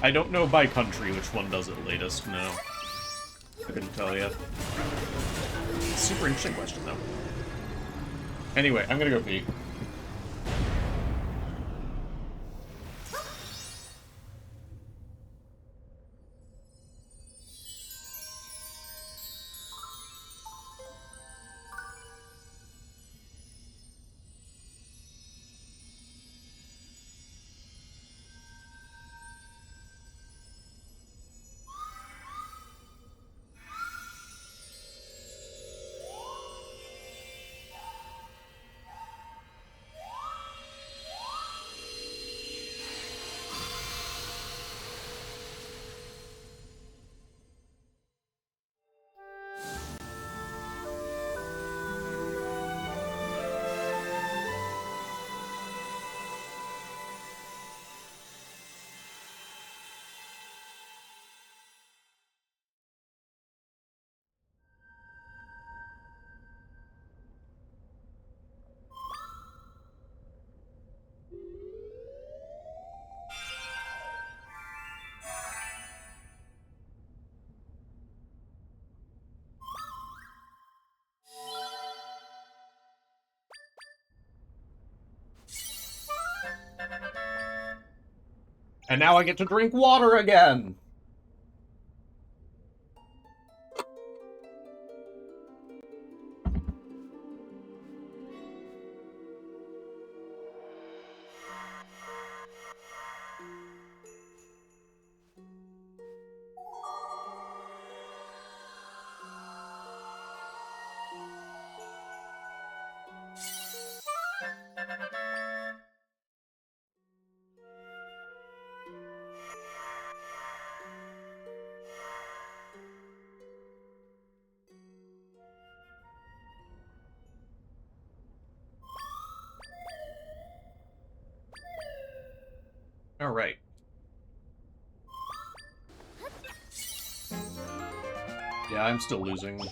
I don't know by country which one does it latest, no. I couldn't tell you. Super interesting question, though. Anyway, I'm gonna go pee. And now I get to drink water again! Alright. Yeah, I'm still losing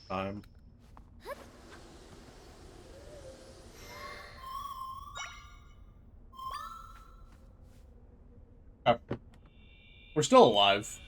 time. We're still alive.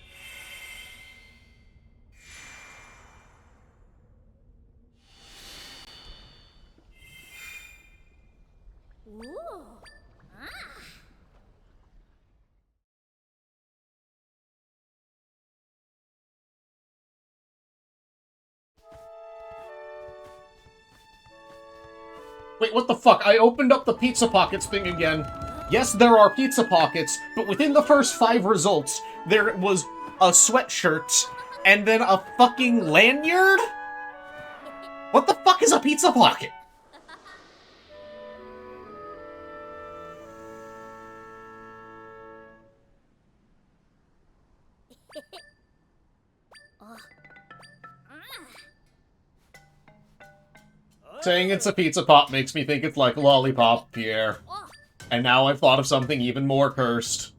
Wait, what the fuck? I opened up the pizza pockets thing again. Yes, there are pizza pockets, but within the first 5 results, there was a sweatshirt and then a fucking lanyard? What the fuck is a pizza pocket? Saying it's a pizza pop makes me think it's like lollipop, Pierre. And now I've thought of something even more cursed.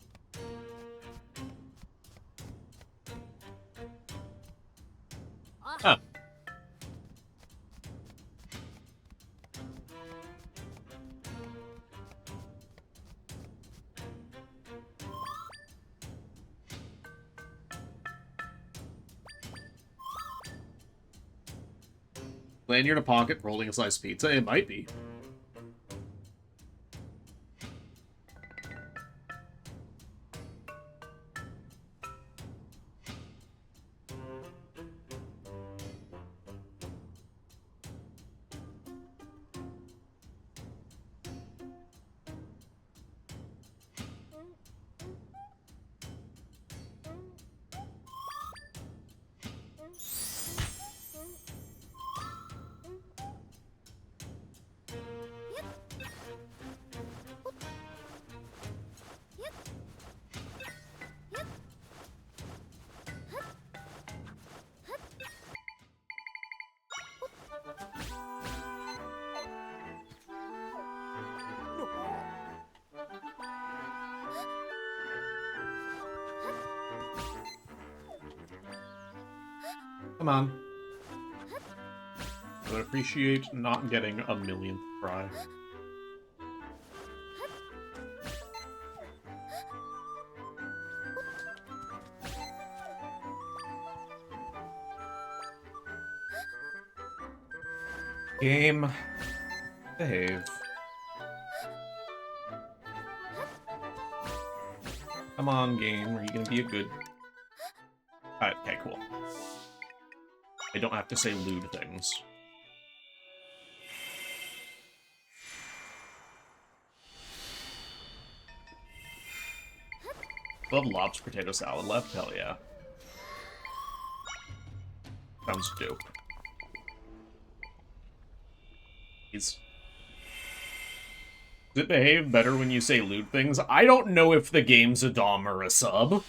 Huh. Lanyard in a pocket, rolling a slice of pizza? It might be. Come on. I would appreciate not getting a millionth try. Game. Behave. Come on, game. Are you gonna be a good... Okay, cool. I don't have to say lewd things. Love lobster potato salad left? Hell yeah. Sounds dope. Does it behave better when you say lewd things? I don't know if the game's a dom or a sub.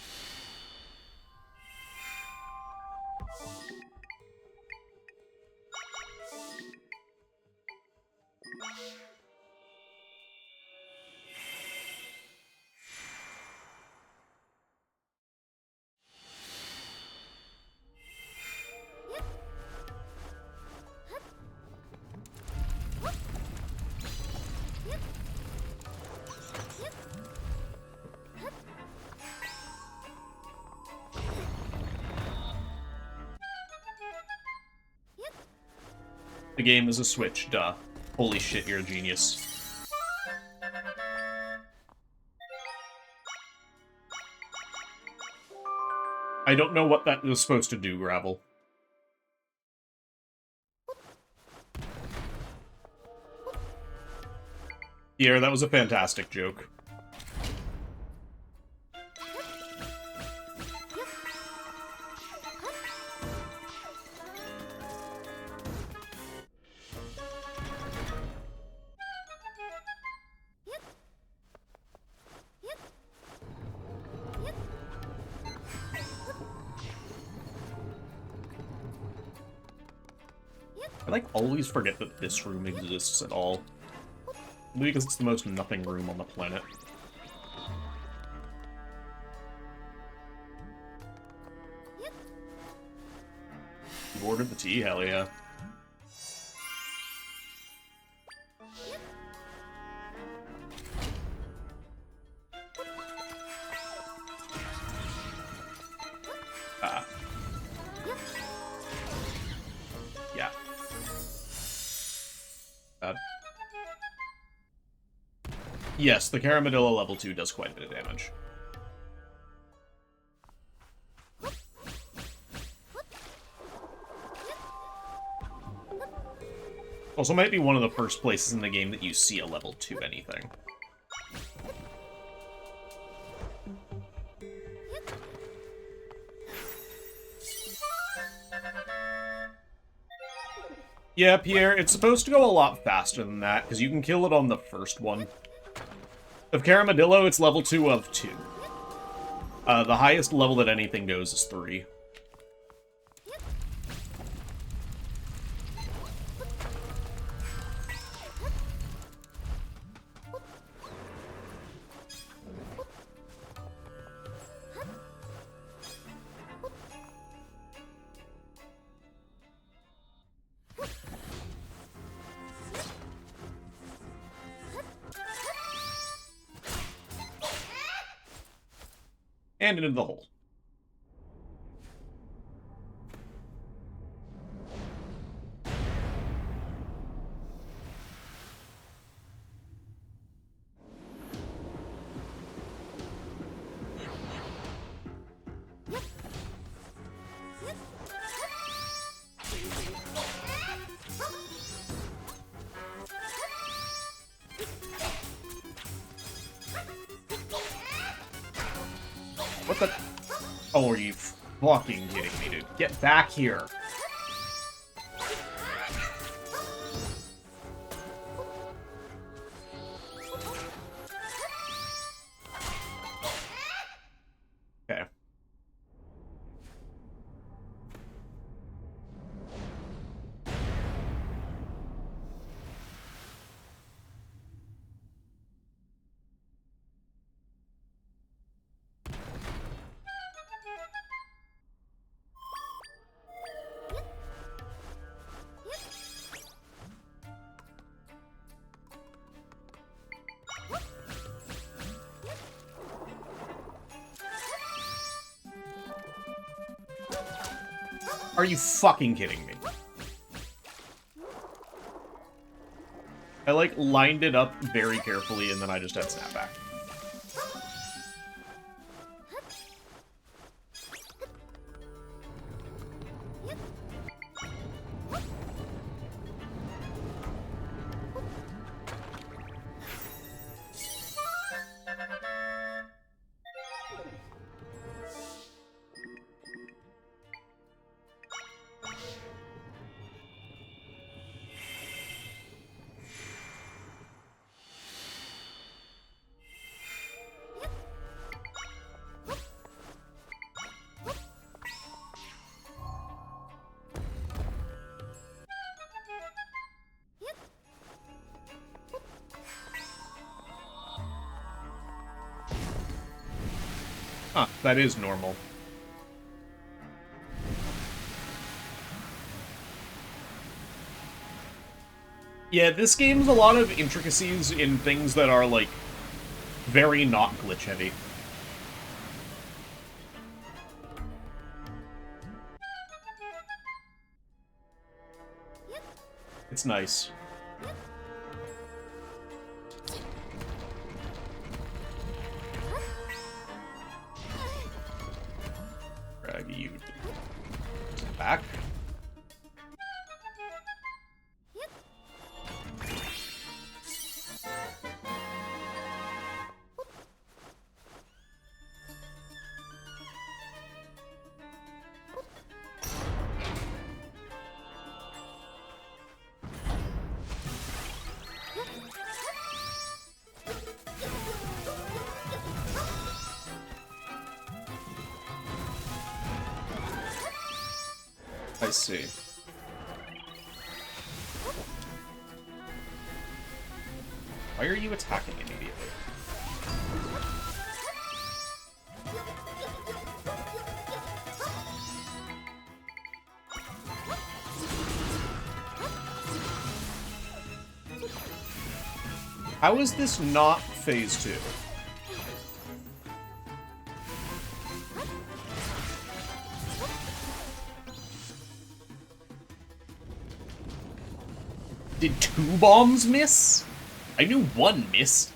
The game is a Switch, duh. Holy shit, you're a genius. I don't know what that was supposed to do, Gravel. Yeah, that was a fantastic joke. I, like, always forget that this room exists at all. Maybe because it's the most nothing room on the planet. You ordered the tea? Hell yeah. Yeah. Yes, the Caramadilla level 2 does quite a bit of damage. Also might be one of the first places in the game that you see a level 2 anything. Yeah, Pierre, it's supposed to go a lot faster than that, because you can kill it on the first one. Of Caramadillo, it's level 2 of 2. The highest level that anything goes is 3. And into the hole. What the? Oh, are you fucking kidding me, dude? Get back here. Okay. Are you fucking kidding me? I, like, lined it up very carefully, and then I just had snapback. Huh, that is normal. Yeah, this game's a lot of intricacies in things that are, like, very not glitch-heavy. It's nice. Drag you back. I see. Why are you attacking immediately? How is this not phase 2? Did 2 bombs miss? I knew 1 missed.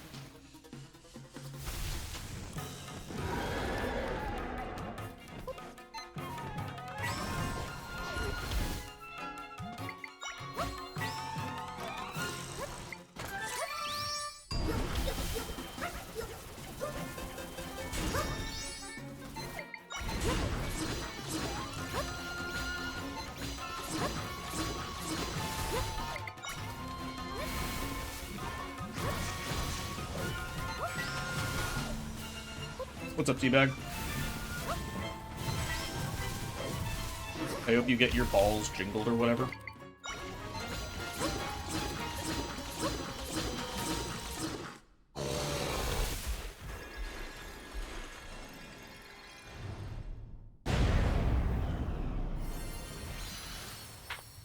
What's up, Teabag? I hope you get your balls jingled or whatever.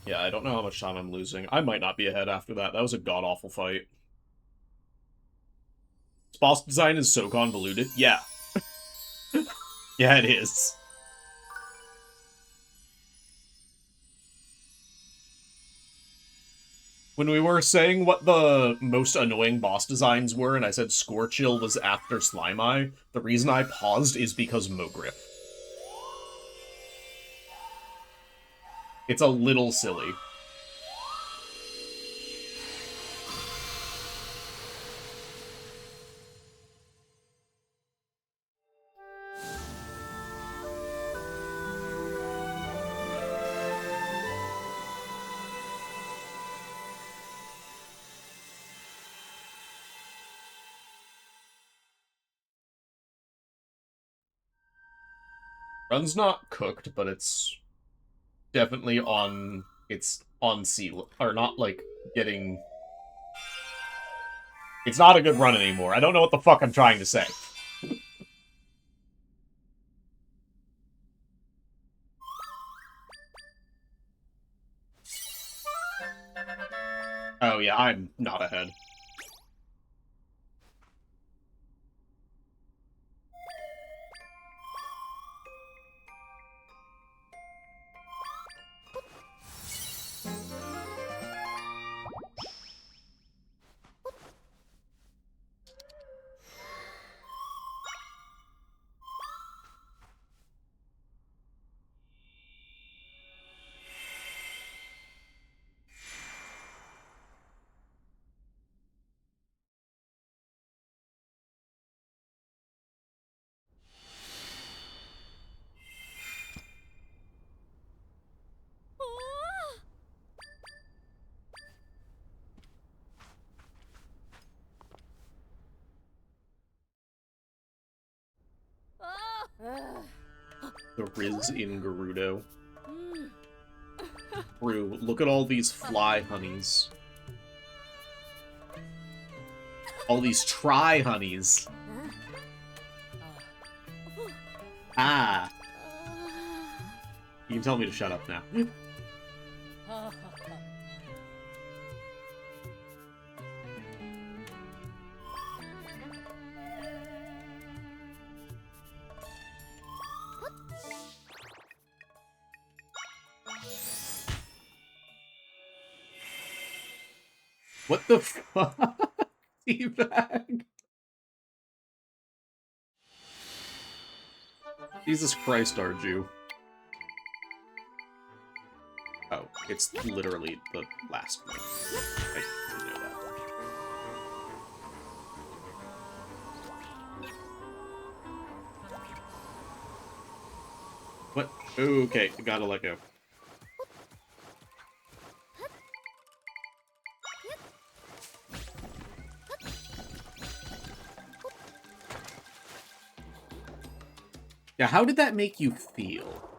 Yeah, I don't know how much time I'm losing. I might not be ahead after that. That was a god-awful fight. This boss design is so convoluted. Yeah. Yeah, it is. When we were saying what the most annoying boss designs were, and I said Scorchill was after Slime Eye, the reason I paused is because Mogriff. It's a little silly. Run's not cooked, but it's definitely on... It's on sea... Or not, like, getting... It's not a good run anymore. I don't know what the fuck I'm trying to say. Oh yeah, I'm not ahead. The Riz in Gerudo. Brew, look at all these fly honeys. All these try honeys. Ah. You can tell me to shut up now. What the fuck? Teabag? Jesus Christ, Arju. Oh, it's literally the last one. I didn't know that. What? Okay, gotta let go. Yeah, how did that make you feel?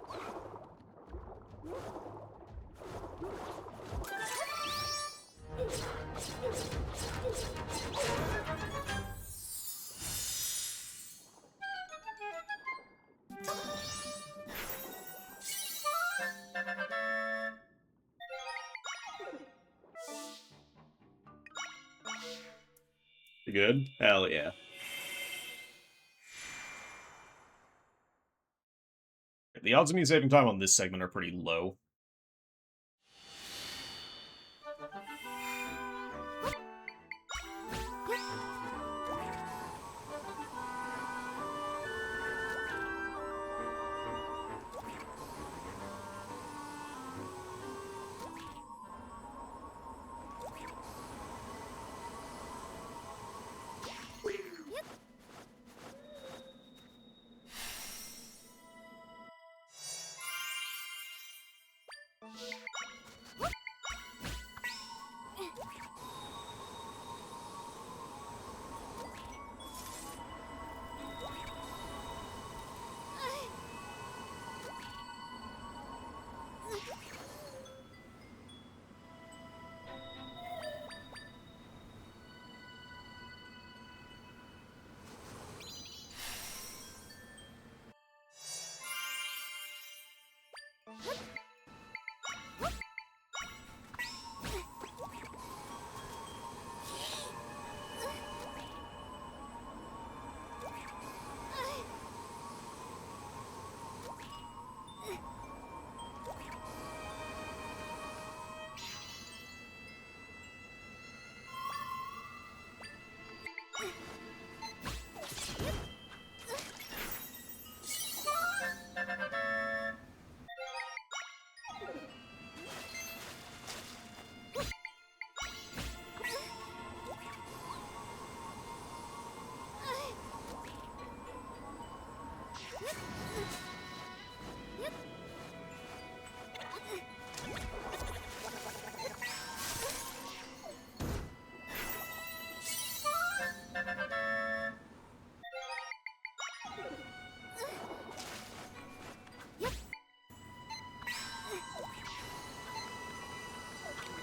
You good? Hell yeah. The odds of me saving time on this segment are pretty low.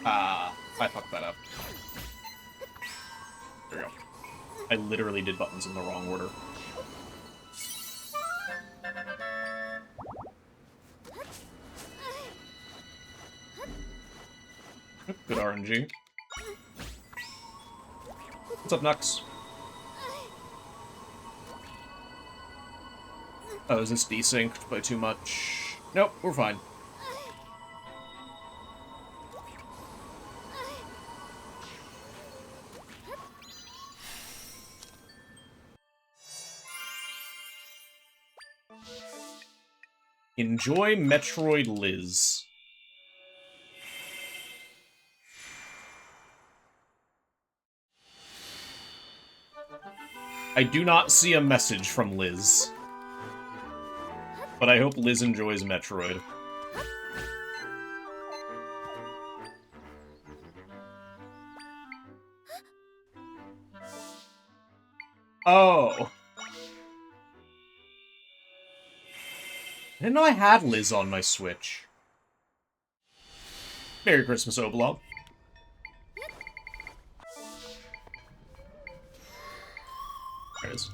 Ah, I fucked that up. There we go. I literally did buttons in the wrong order. Good RNG. What's up, Nux? Oh, is this desynced by too much? Nope, we're fine. Enjoy Metroid Liz. I do not see a message from Liz. But I hope Liz enjoys Metroid. Oh. I didn't know I had Liz on my Switch. Merry Christmas, Oblong. There it is.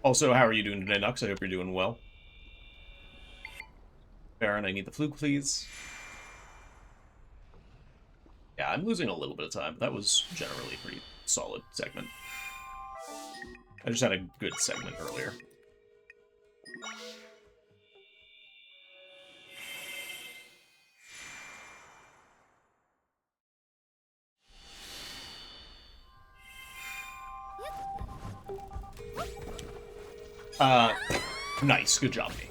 Also, how are you doing today, Nux? I hope you're doing well. Baron, I need the fluke, please. Yeah, I'm losing a little bit of time. That was generally a pretty solid segment. I just had a good segment earlier. Nice. Good job, me.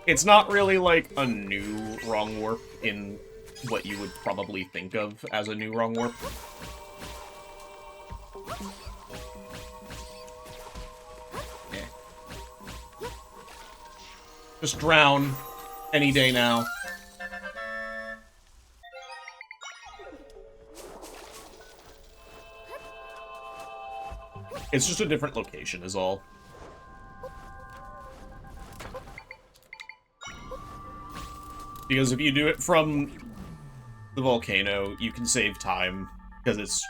It's not really, like, a new wrong warp in what you would probably think of as a new wrong warp. Yeah. Just drown any day now. It's just a different location is all. Because if you do it from the volcano, you can save time, because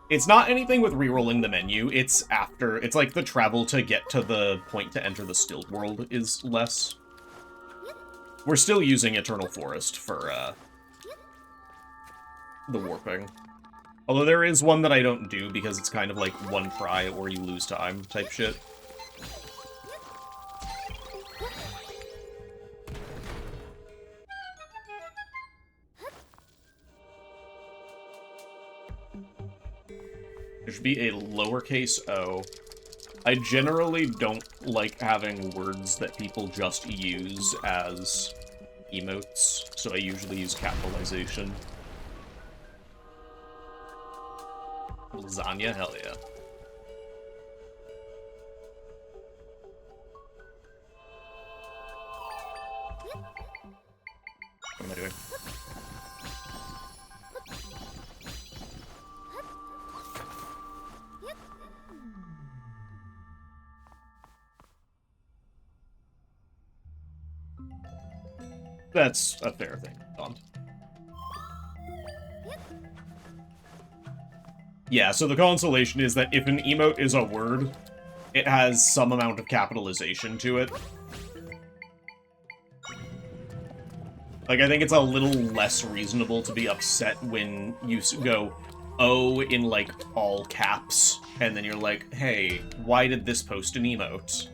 it's not anything with rerolling the menu, it's after, it's like the travel to get to the point to enter the still world is less. We're still using Eternal Forest for, the warping. Although there is one that I don't do, because it's kind of like one try or you lose time type shit. There should be a lowercase o. I generally don't like having words that people just use as emotes, so I usually use capitalization. Lasagna? Hell yeah. What am I doing? That's a fair thing, Don. Yeah, so the consolation is that if an emote is a word, it has some amount of capitalization to it. Like, I think it's a little less reasonable to be upset when you go, oh, in, like, all caps, and then you're like, hey, why did this post an emote?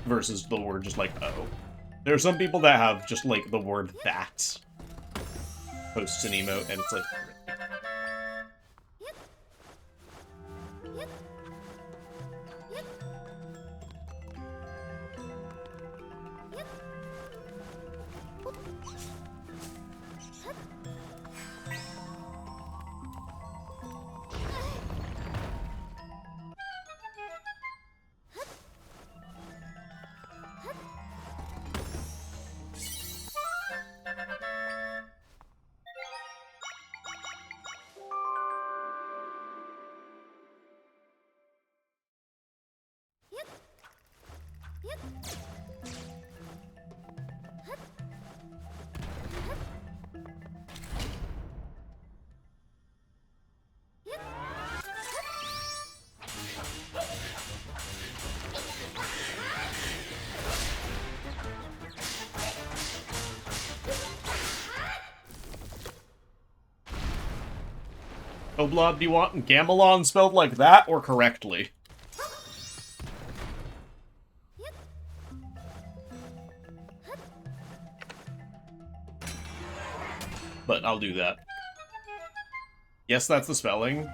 Versus the word just like, oh. There are some people that have just, like, the word that posts an emote, and it's like, Oblab, do you want Gamelon spelled like that or correctly? But I'll do that. Yes, that's the spelling.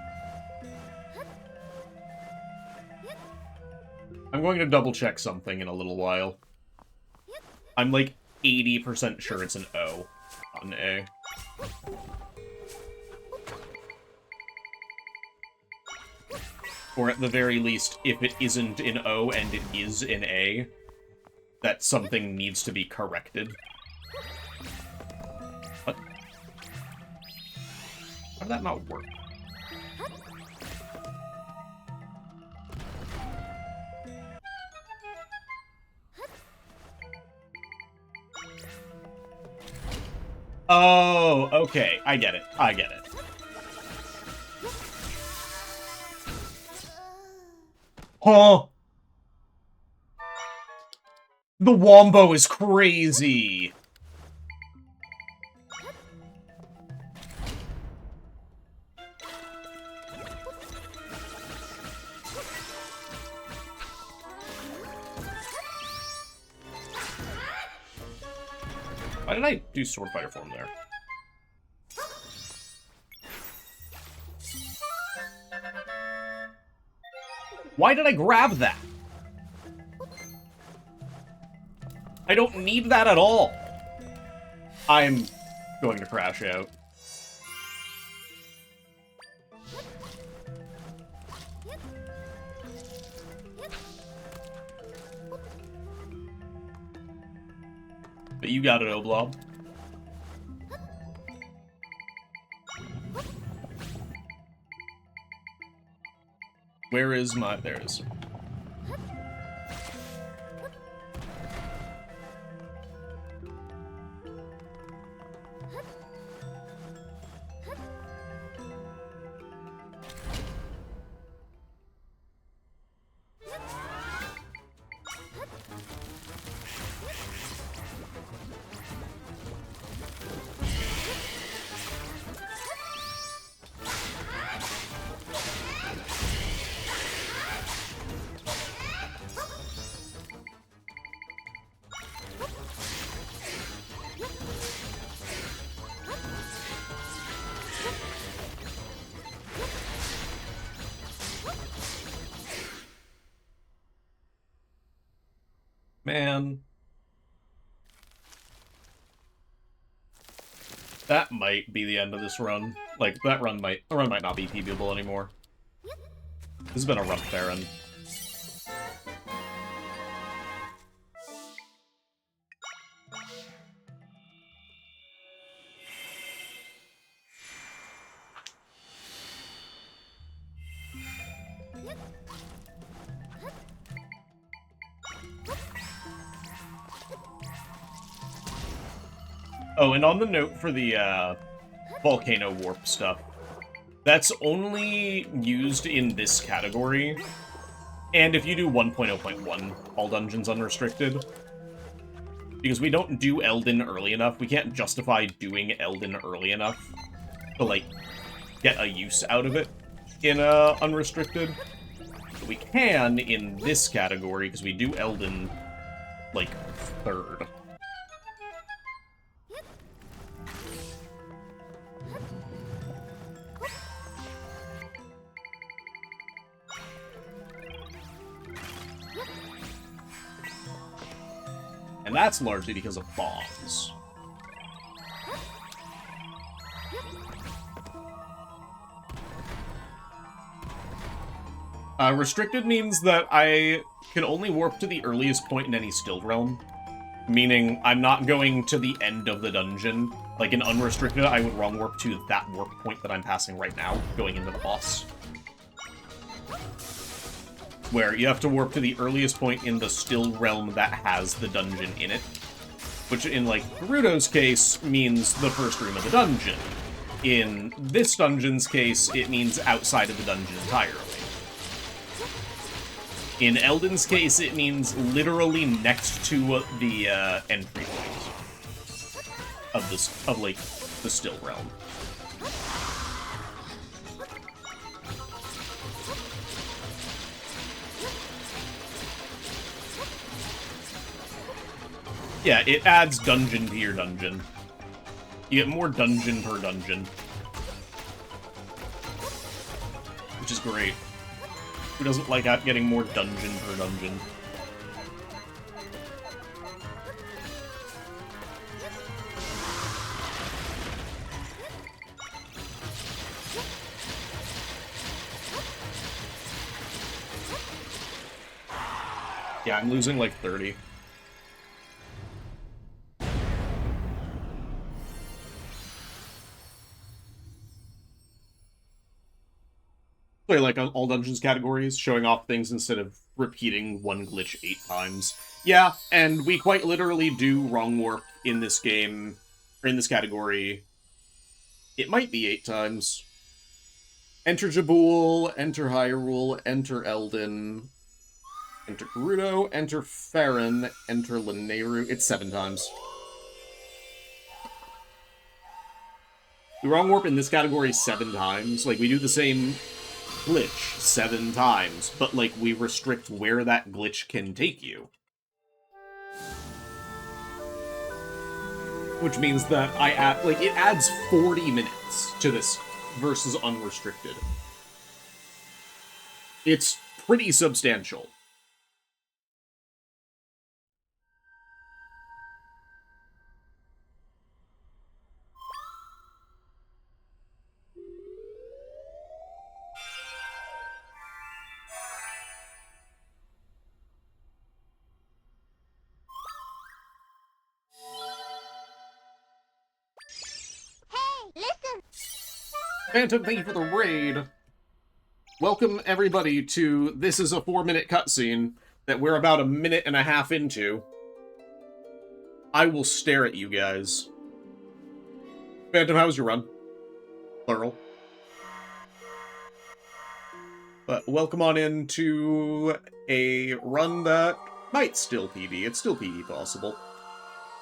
I'm going to double check something in a little while. I'm like 80% sure it's an O, not an A. Or at the very least, if it isn't an O and it is an A, that something needs to be corrected. What? How did that not work? Oh, okay. I get it. I get it. Huh? The Wombo is crazy. Why did I do Sword Fighter form there? Why did I grab that? I don't need that at all. I'm going to crash out. But you got it, Oblob. Where is my... There it is. Man. That might be the end of this run. Like, the run might not be PBable anymore. This has been a rough Baron. Oh, and on the note for the, Volcano Warp stuff, that's only used in this category, and if you do 1.0.1, all dungeons unrestricted. Because we don't do Elden early enough, we can't justify doing Elden early enough to, like, get a use out of it in, unrestricted. But we can in this category, because we do Elden, like, third. And that's largely because of bombs. Restricted means that I can only warp to the earliest point in any still realm. Meaning, I'm not going to the end of the dungeon. Like, in unrestricted, I would wrong warp to that warp point that I'm passing right now, going into the boss. Where you have to warp to the earliest point in the still realm that has the dungeon in it. Which, in, like, Gerudo's case, means the first room of the dungeon. In this dungeon's case, it means outside of the dungeon entirely. In Elden's case, it means literally next to the entry point of like the still realm. Yeah, it adds dungeon to your dungeon. You get more dungeon per dungeon. Which is great. Who doesn't like getting more dungeon per dungeon? Yeah, I'm losing like 30. Play like on all dungeons categories, showing off things instead of repeating one glitch 8 times. Yeah, and we quite literally do wrong warp in this game, or in this category. It might be 8 times. Enter Jabul, enter Hyrule, enter Eldin, enter Gerudo, enter Farron, enter Lanayru. It's 7 times. We wrong warp in this category 7 times. Like, we do the same glitch 7 times, but, like, we restrict where that glitch can take you. Which means that it adds 40 minutes to this versus unrestricted. It's pretty substantial. Phantom, thank you for the raid. Welcome, everybody, to This is a 4-minute cutscene that we're about a minute and a half into. I will stare at you guys. Phantom, how was your run? Plural. But welcome on into a run that might still PB. It's still PB possible.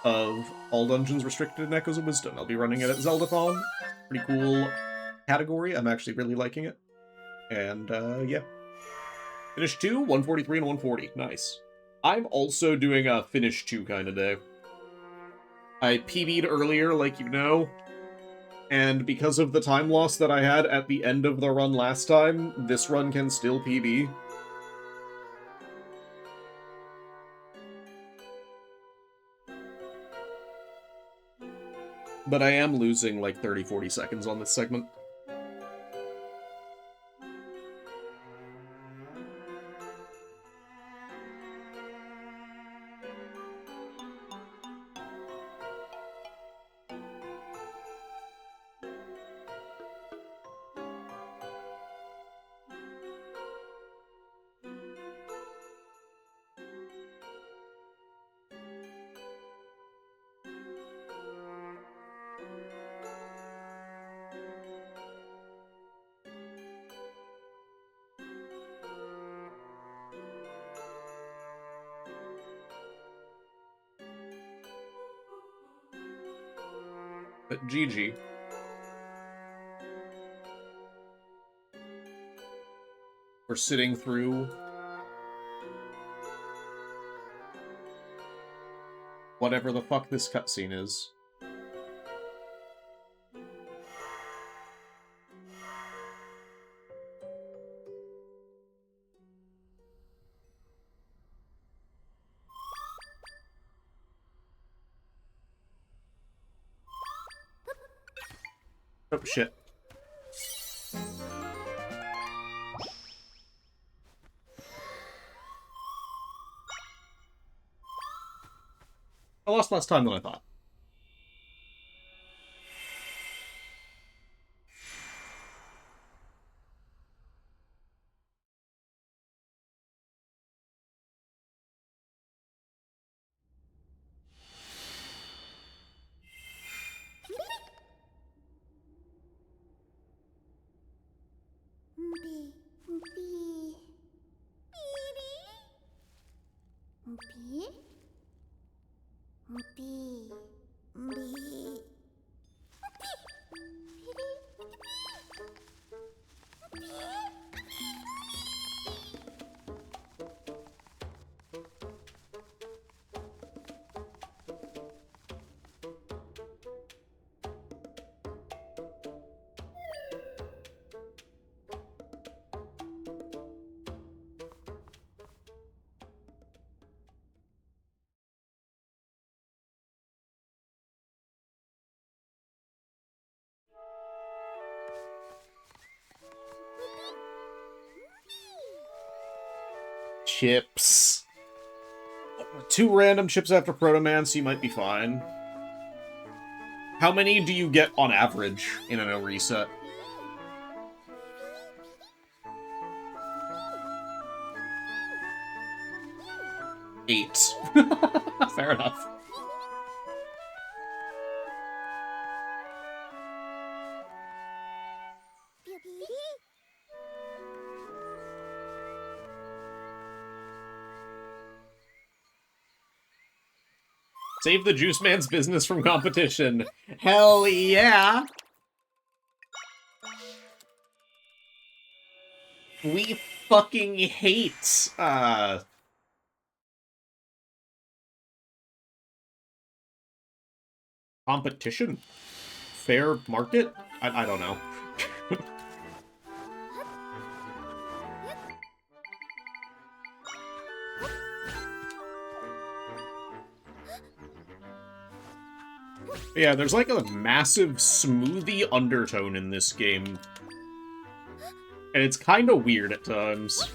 Of All Dungeons Restricted and Echoes of Wisdom. I'll be running it at Zeldathon. Pretty cool category. I'm actually really liking it. And, yeah. Finish 2, 143 and 140. Nice. I'm also doing a Finish 2 kind of day. I PB'd earlier, like you know. And because of the time loss that I had at the end of the run last time, this run can still PB. But I am losing like 30-40 seconds on this segment. But GG. We're sitting through whatever the fuck this cutscene is. Oh, shit. I lost less time than I thought. chips. 2 random chips after Proto Man, so you might be fine. How many do you get on average in a no reset? 8. Fair enough. Save the Juice Man's business from competition. Hell yeah! We fucking hate, competition? Fair market? I don't know. Yeah, there's like a massive smoothie undertone in this game. And it's kind of weird at times.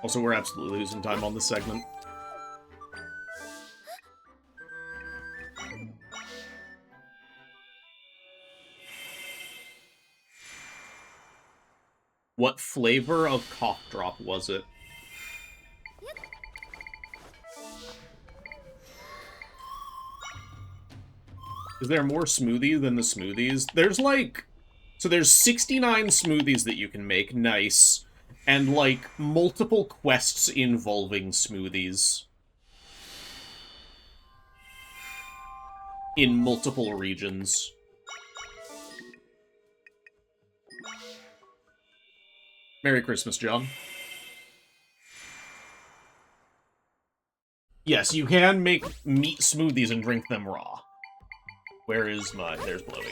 Also, we're absolutely losing time on this segment. What flavor of cough drop was it? Is there more smoothie than the smoothies? There's like... So there's 69 smoothies that you can make, nice. And like, multiple quests involving smoothies. In multiple regions. Merry Christmas, John. Yes, you can make meat smoothies and drink them raw. Where is my... There's Bloaty.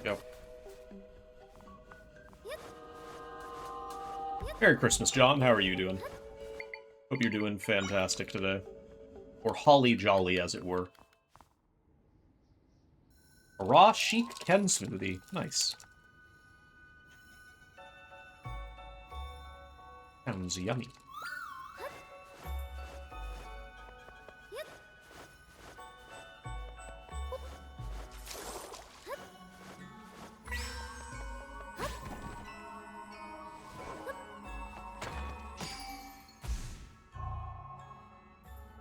Go. Merry Christmas, John. How are you doing? Hope you're doing fantastic today. Or holly jolly, as it were. A raw chic Ken smoothie. Nice. Sounds yummy.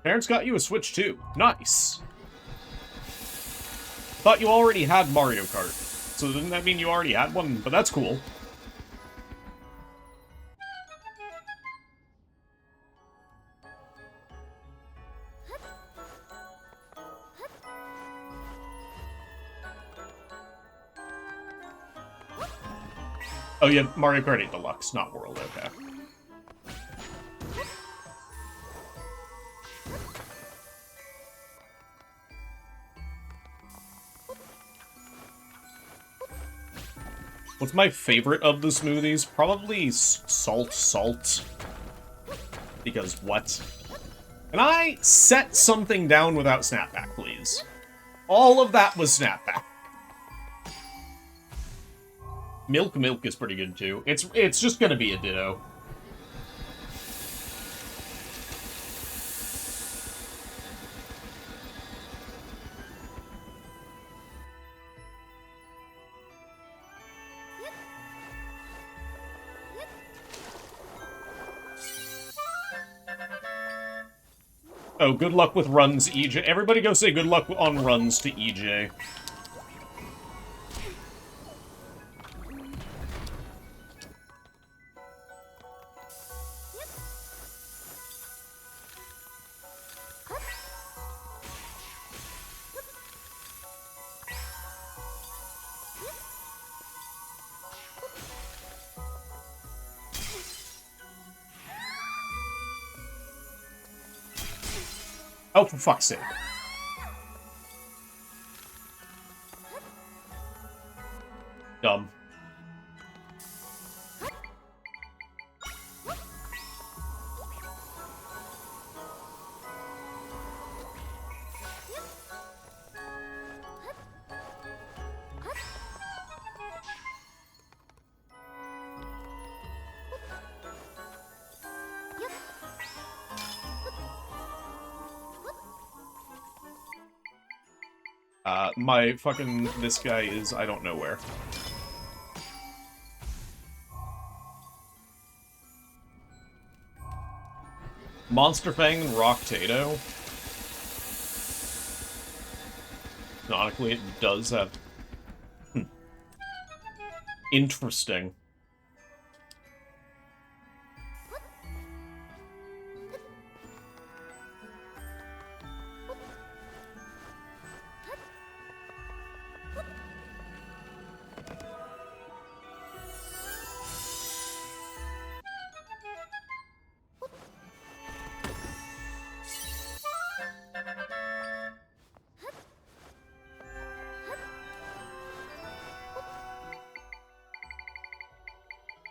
Parents got you a Switch too. Nice. Thought you already had Mario Kart. So doesn't that mean you already had one? But that's cool. Oh yeah, Mario Kart 8 Deluxe, not World, okay. What's my favorite of the smoothies? Probably salt. Because what? Can I set something down without snapback, please? All of that was snapback. Milk is pretty good too. It's just gonna be a ditto. Oh, good luck with runs, EJ. Everybody go say good luck on runs to EJ. Oh, for fuck's sake. Dumb. My fucking, this guy is, I don't know where. Monster Fang and Rock Tato. Canonically, it does have... Interesting.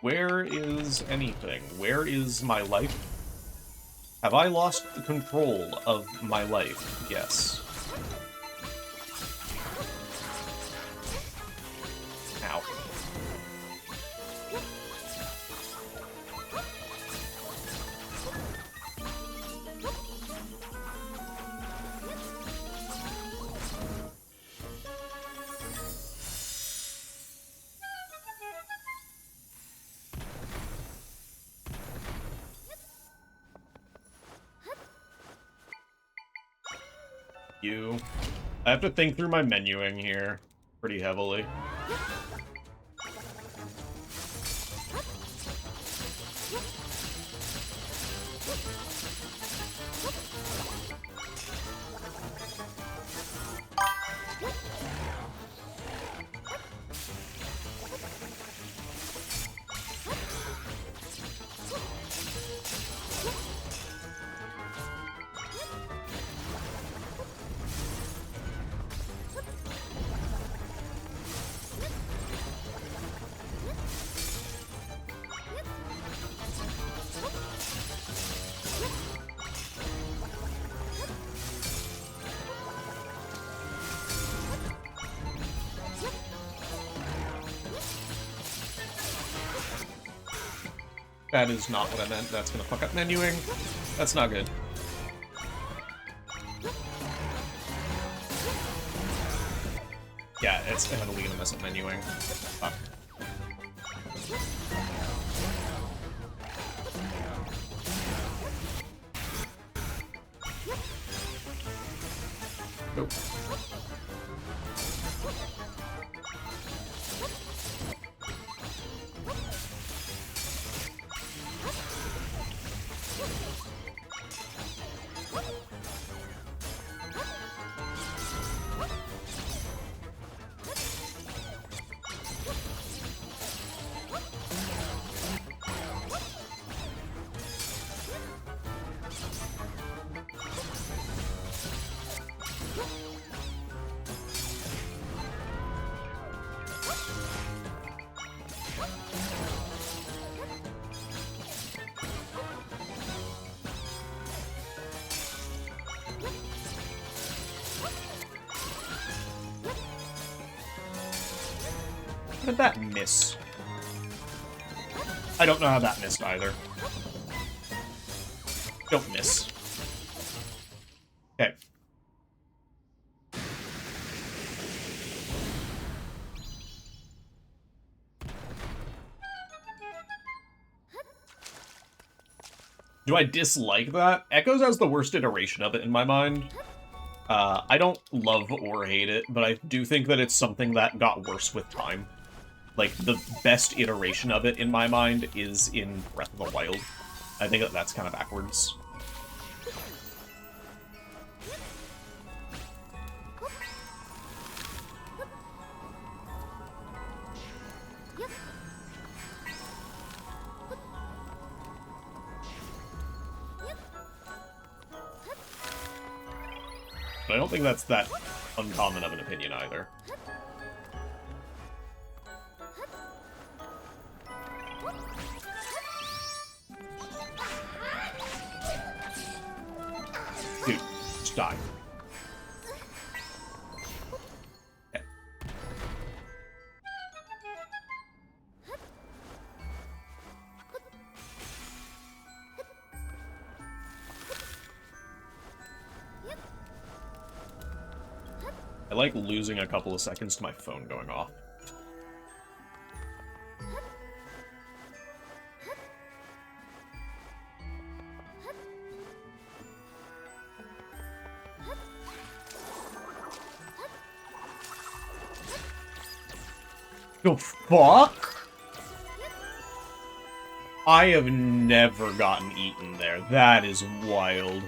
Where is anything? Where is my life? Have I lost control of my life? Yes. Ow. I have to think through my menuing here pretty heavily. That is not what I meant. That's gonna fuck up menuing. That's not good. Yeah, it's heavily gonna mess up menuing. Fuck. Nope. How did that miss? I don't know how that missed either. Don't miss. Okay. Do I dislike that? Echoes has the worst iteration of it in my mind. I don't love or hate it, but I do think that it's something that got worse with time. Like, the best iteration of it, in my mind, is in Breath of the Wild. I think that that's kind of backwards. But I don't think that's that uncommon of an opinion either. Die. Okay. I like losing a couple of seconds to my phone going off. The fuck? I have never gotten eaten there. That is wild.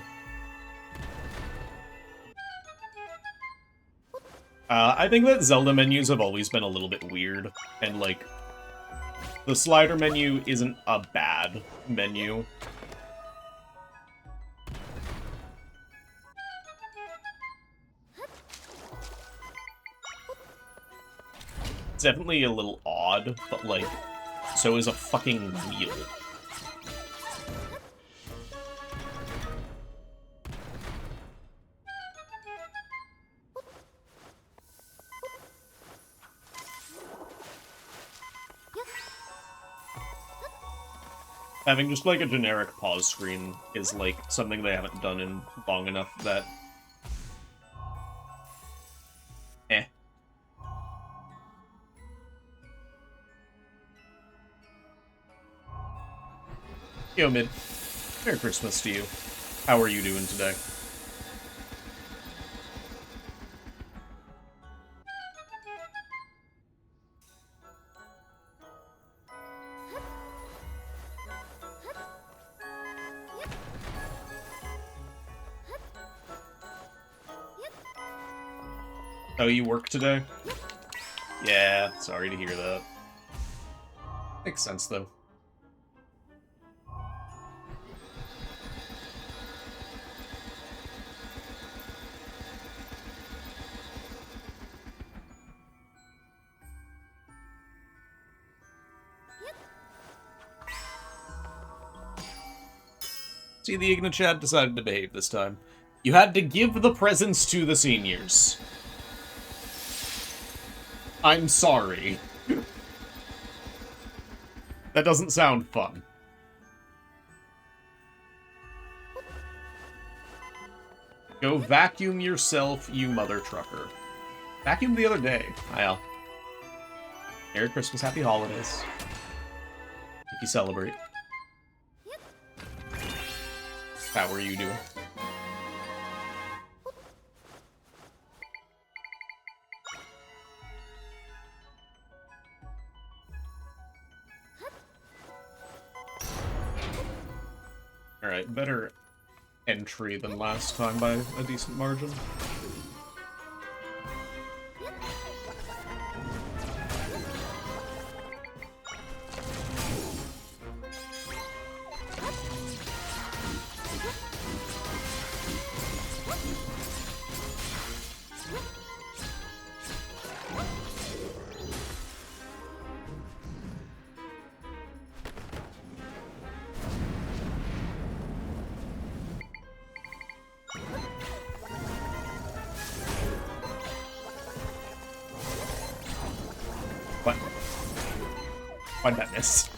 I think that Zelda menus have always been a little bit weird, and, like, the slider menu isn't a bad menu. It's definitely a little odd, but, like, so is a fucking wheel. Having just, like, a generic pause screen is, like, something they haven't done in long enough that... Eh. Yo, Mid. Merry Christmas to you. How are you doing today? Oh, you work today? Yeah, sorry to hear that. Makes sense, though. See, the Ignachad decided to behave this time. You had to give the presents to the seniors. I'm sorry. That doesn't sound fun. Go vacuum yourself, you mother trucker. Vacuumed the other day. I'll. Merry Christmas, Happy Holidays. Hope you celebrate. How are you doing? Alright, better entry than last time by a decent margin. What? Why'd that miss?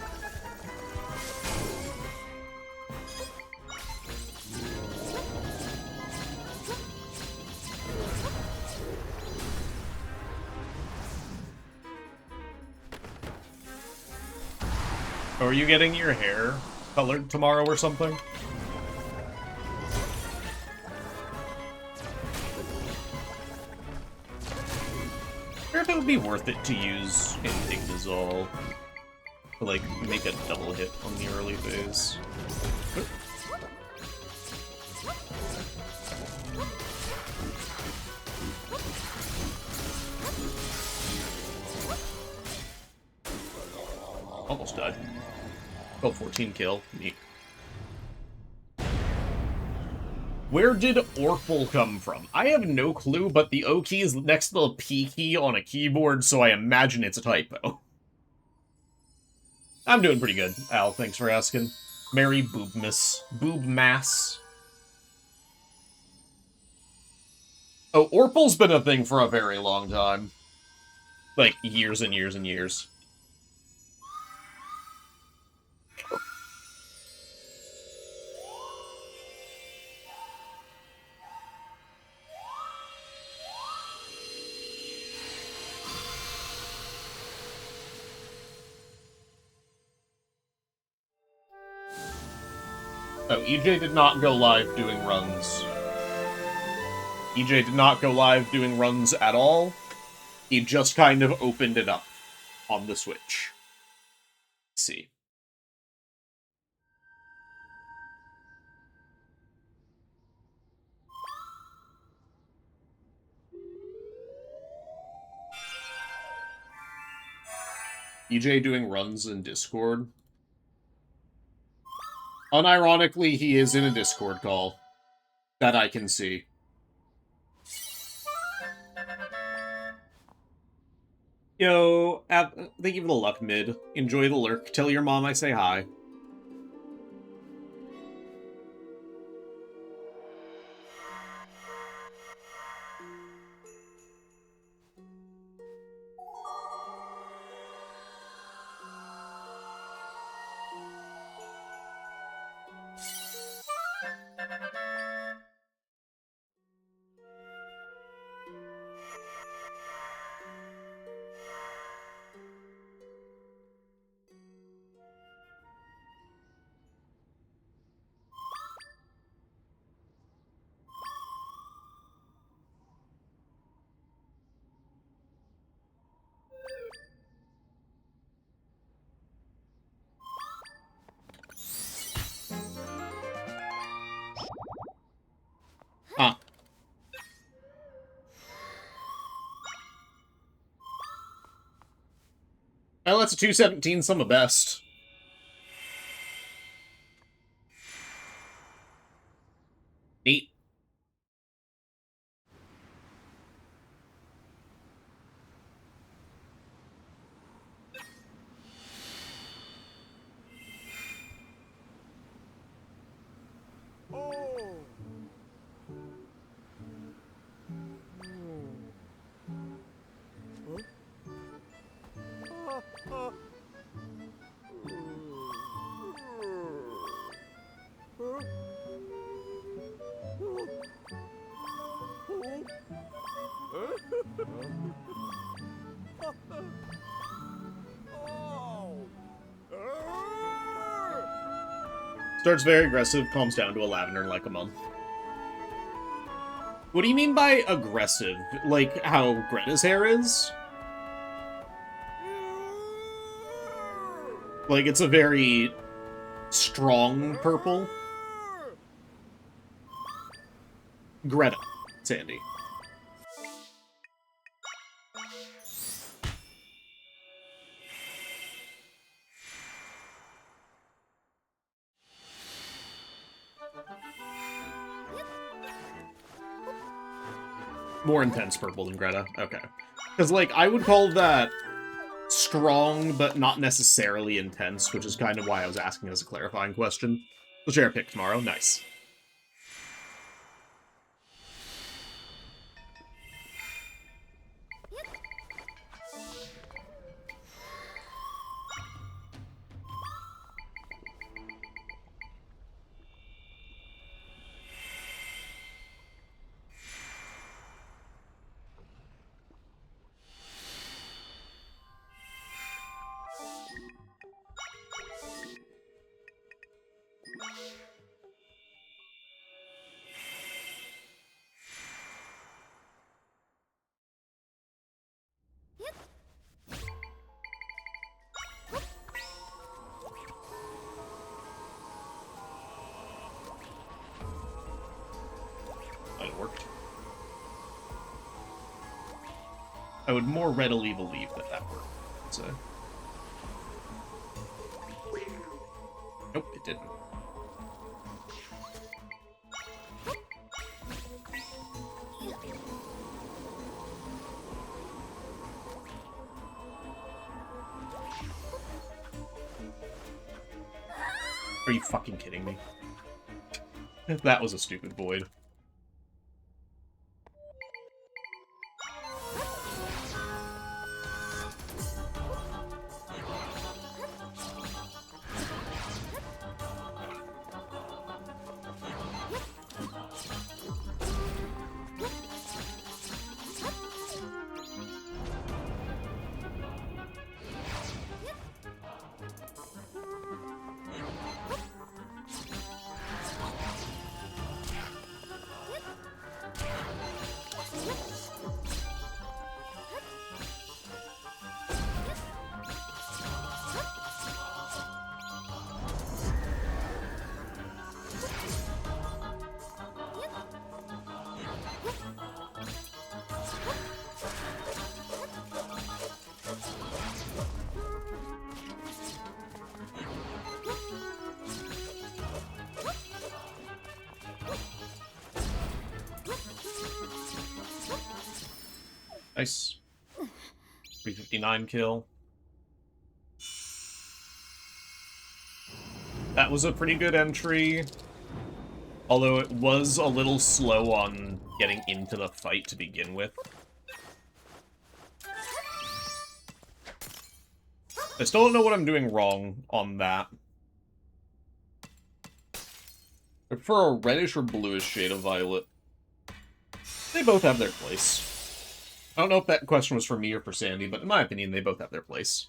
Oh, are you getting your hair colored tomorrow or something? I wonder if it would be worth it to use Indignisol to, like, make a double hit on the early phase. Almost died. Oh, 14 kill. Neat. Where did Orphle come from? I have no clue, but the O key is next to the P key on a keyboard, so I imagine it's a typo. I'm doing pretty good, Al. Thanks for asking. Merry Boobmas. Boobmass. Oh, Orple's been a thing for a very long time. Like, years and years and years. Oh, EJ did not go live doing runs. EJ did not go live doing runs at all. He just kind of opened it up on the Switch. Let's see. EJ doing runs in Discord. Unironically, he is in a Discord call. That I can see. Yo, thank you for the luck, mid. Enjoy the lurk. Tell your mom I say hi. Huh. Well, that's a 217 sum of best. Neat. Starts very aggressive, calms down to a lavender in like a month. What do you mean by aggressive? Like how Greta's hair is? Like it's a very strong purple? Greta, Sandy. More intense purple than Greta. Okay. Because, like, I would call that strong, but not necessarily intense, which is kind of why I was asking as a clarifying question. We'll share a pick tomorrow. Nice. It worked. I would more readily believe that that worked. So. Nope, it didn't. Are you fucking kidding me? That was a stupid void. Nice. 359 kill. That was a pretty good entry. Although it was a little slow on getting into the fight to begin with. I still don't know what I'm doing wrong on that. I prefer a reddish or bluish shade of violet. They both have their place. I don't know if that question was for me or for Sandy, but in my opinion, they both have their place.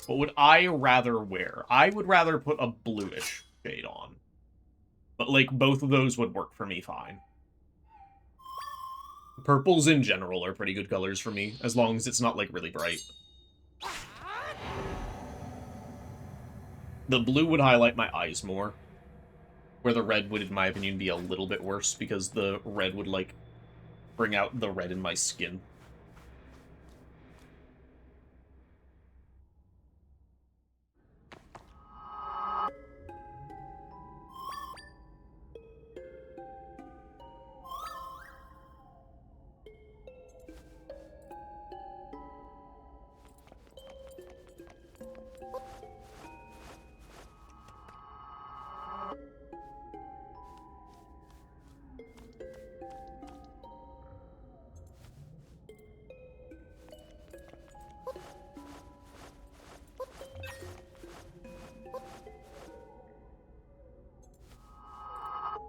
What would I rather wear? I would rather put a bluish shade on. But, like, both of those would work for me fine. Purples in general are pretty good colors for me, as long as it's not, like, really bright. The blue would highlight my eyes more, where the red would, in my opinion, be a little bit worse, because the red would, like, bring out the red in my skin.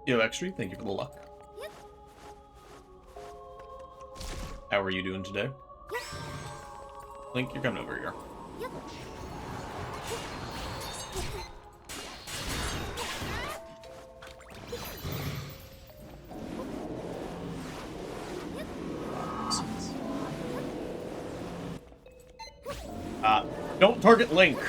Yo, X3, thank you for the luck. How are you doing today? Link, you're coming over here. Don't target Link.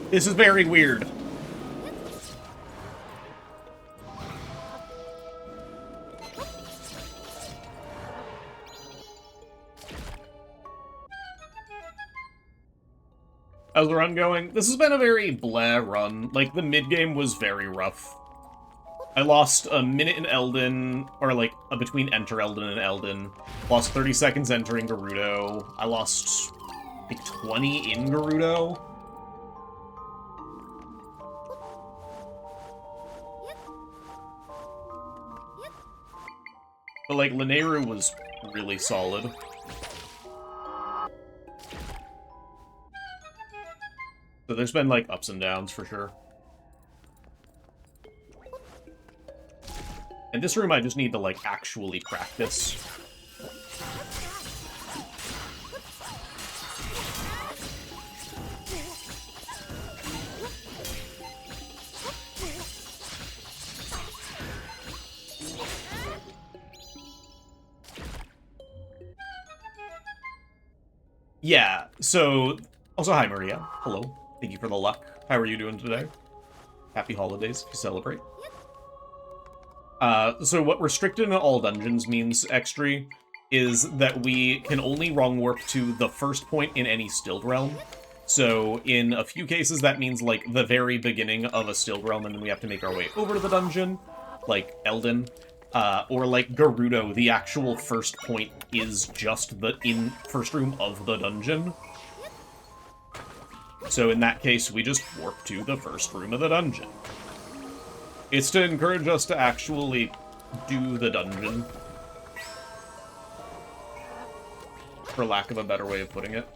This is very weird. How's the run going? This has been a very blah run. Like, the mid-game was very rough. I lost a minute in Eldin, or like, between Enter Eldin and Eldin. Lost 30 seconds entering Gerudo. I lost, like, 20 in Gerudo. But, like, Lineru was really solid. So there's been, like, ups and downs for sure. In this room, I just need to, like, actually practice. Yeah, so... Also, hi, Maria. Hello. Thank you for the luck. How are you doing today? Happy holidays if you celebrate. So what restricted in all dungeons means, Xtree, is that we can only wrong warp to the first point in any stilled realm. So in a few cases, that means, like, the very beginning of a stilled realm, and then we have to make our way over to the dungeon, like Eldin. Or like Gerudo, the actual first point is just the first room of the dungeon. So in that case, we just warp to the first room of the dungeon. It's to encourage us to actually do the dungeon. For lack of a better way of putting it.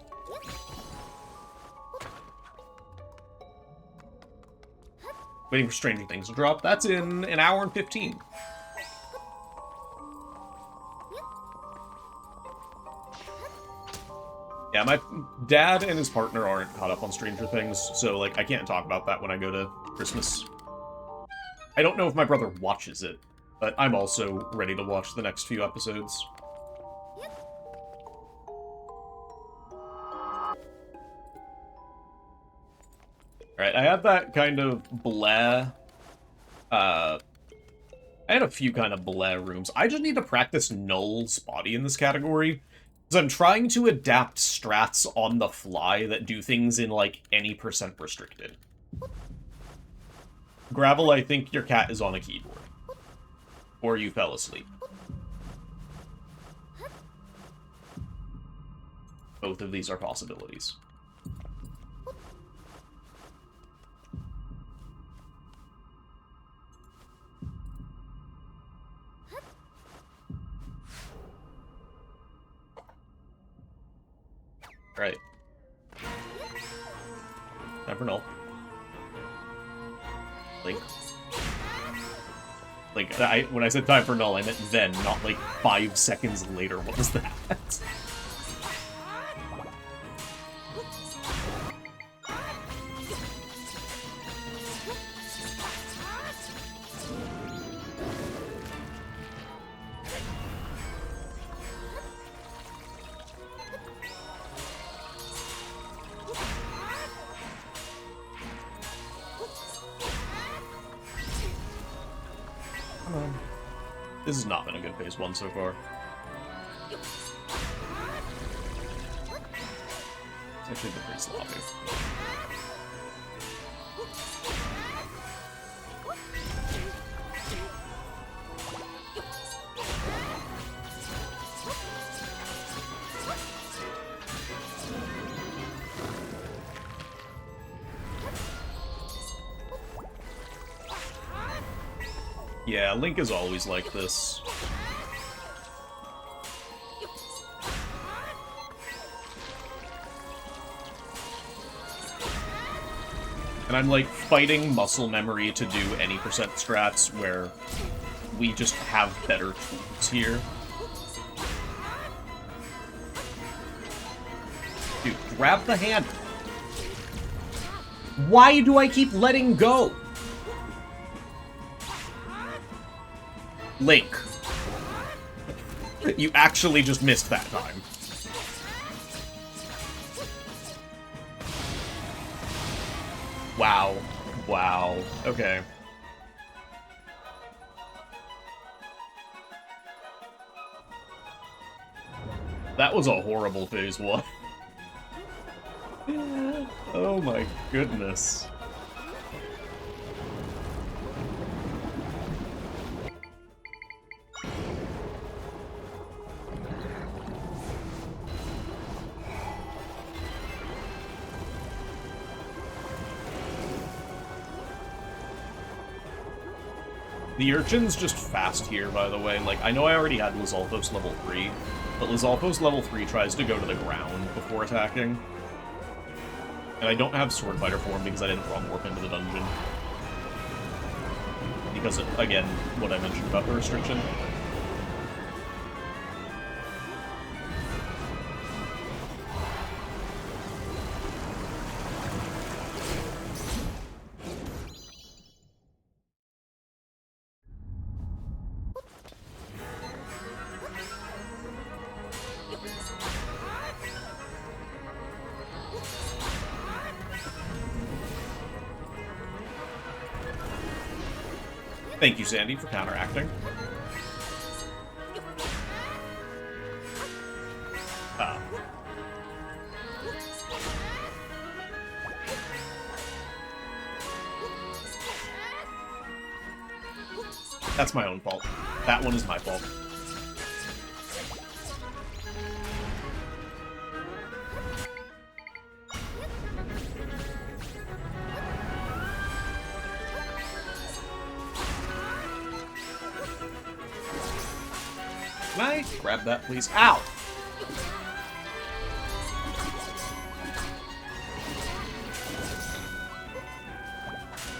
Waiting for Stranger Things to drop. That's in an hour and 15. Yeah, my Dad and his partner aren't caught up on Stranger Things, so, like, I can't talk about that when I go to Christmas. I don't know if my brother watches it, but I'm also ready to watch the next few episodes. Alright, I had that kind of bleh. I had a few kind of bleh rooms. I just need to practice Null's body in this category, because I'm trying to adapt strats on the fly that do things in, like, any % restricted. Gravel, I think your cat is on a keyboard. Or you fell asleep. Both of these are possibilities. Right. Time for Null. Link. Like, when I said time for Null, I meant then, not like 5 seconds later. What was that? This has not been a good phase 1 so far. It's actually been pretty sloppy. Yeah, Link is always like this. And I'm like fighting muscle memory to do any % strats where we just have better tools here. Dude, grab the hand. Why do I keep letting go? Link. You actually just missed that time. Wow. Wow. Okay. That was a horrible phase 1. Oh my goodness. The Urchin's just fast here, by the way. Like, I know I already had Lizalfos level 3, but Lizalfos level 3 tries to go to the ground before attacking. And I don't have Sword Fighter form because I didn't wrong warp into the dungeon. Because, again, what I mentioned about the restriction. Thank you, Sandy, for counteracting. That's my own fault. That one is my fault. Can I grab that, please? Ow!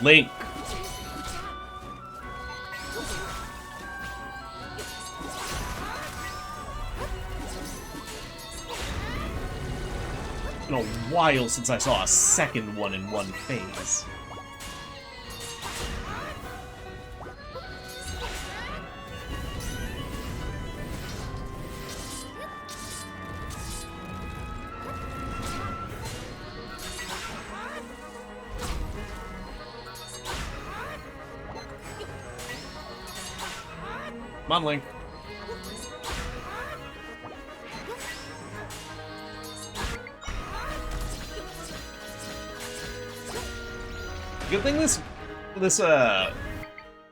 Link. I'm gonna while since I saw a second one in one phase. Come on, Link. Good thing this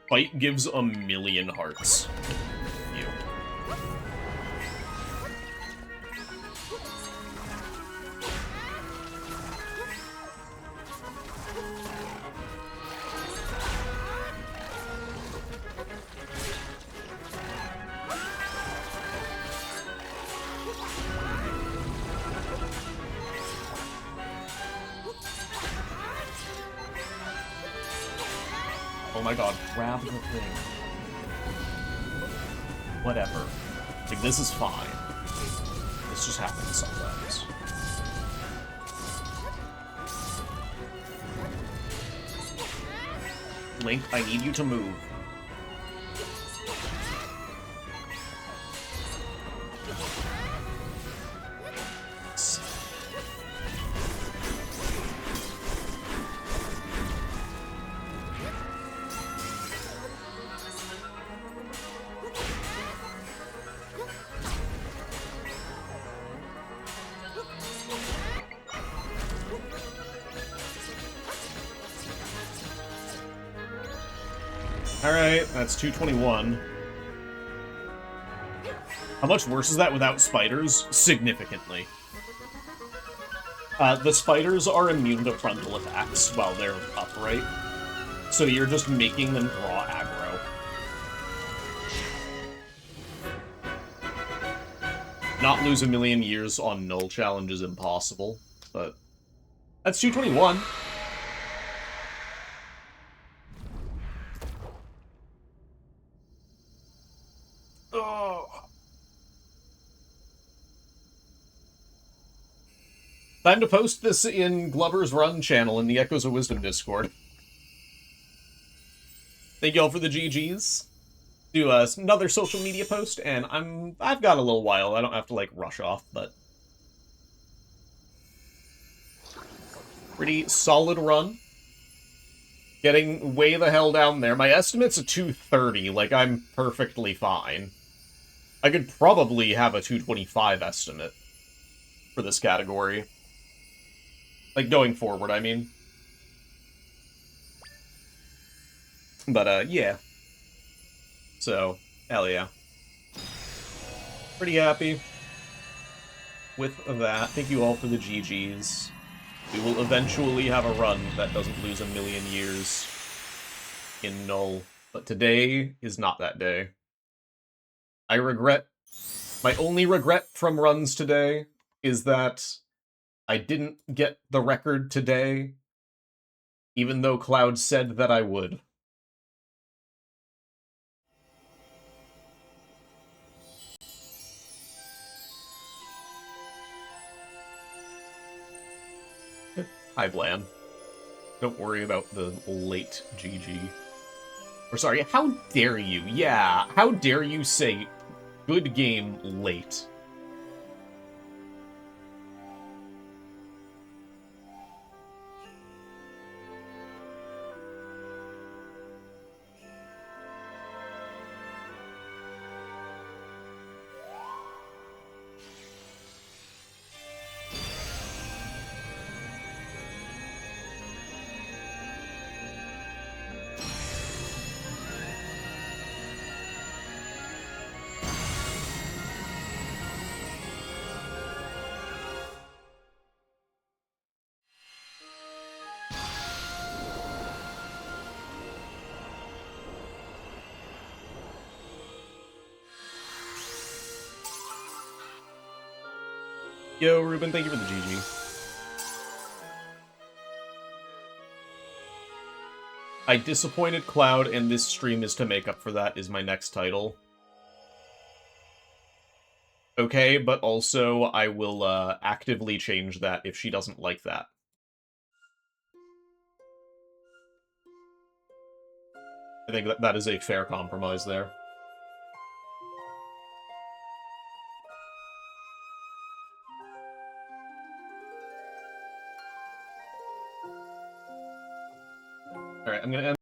fight gives a million hearts. You. Oh my god, grab the thing. Whatever. Like, this is fine. This just happens sometimes. Link, I need you to move. Alright, that's 221. How much worse is that without spiders? Significantly. The spiders are immune to frontal attacks while they're upright, so you're just making them draw aggro. Not lose a million years on null challenge is impossible, but that's 221. Time to post this in Glover's Run channel in the Echoes of Wisdom Discord. Thank you all for the GGs. Do another social media post, and I've got a little while. I don't have to, like, rush off, but pretty solid run. Getting way the hell down there. My estimate's a 230. Like, I'm perfectly fine. I could probably have a 225 estimate for this category. Like, going forward, I mean. But, yeah. So, hell yeah. Pretty happy with that. Thank you all for the GGs. We will eventually have a run that doesn't lose a million years in null. But today is not that day. I regret... My only regret from runs today is that I didn't get the record today, even though Cloud said that I would. Hi, Blan. Don't worry about the late GG. Or sorry, how dare you? Yeah, how dare you say good game late? Yo, Ruben, thank you for the GG. I disappointed Cloud, and this stream is to make up for that, is my next title. okay, but also I will actively change that if she doesn't like that. I think that is a fair compromise there. Alright, I'm gonna end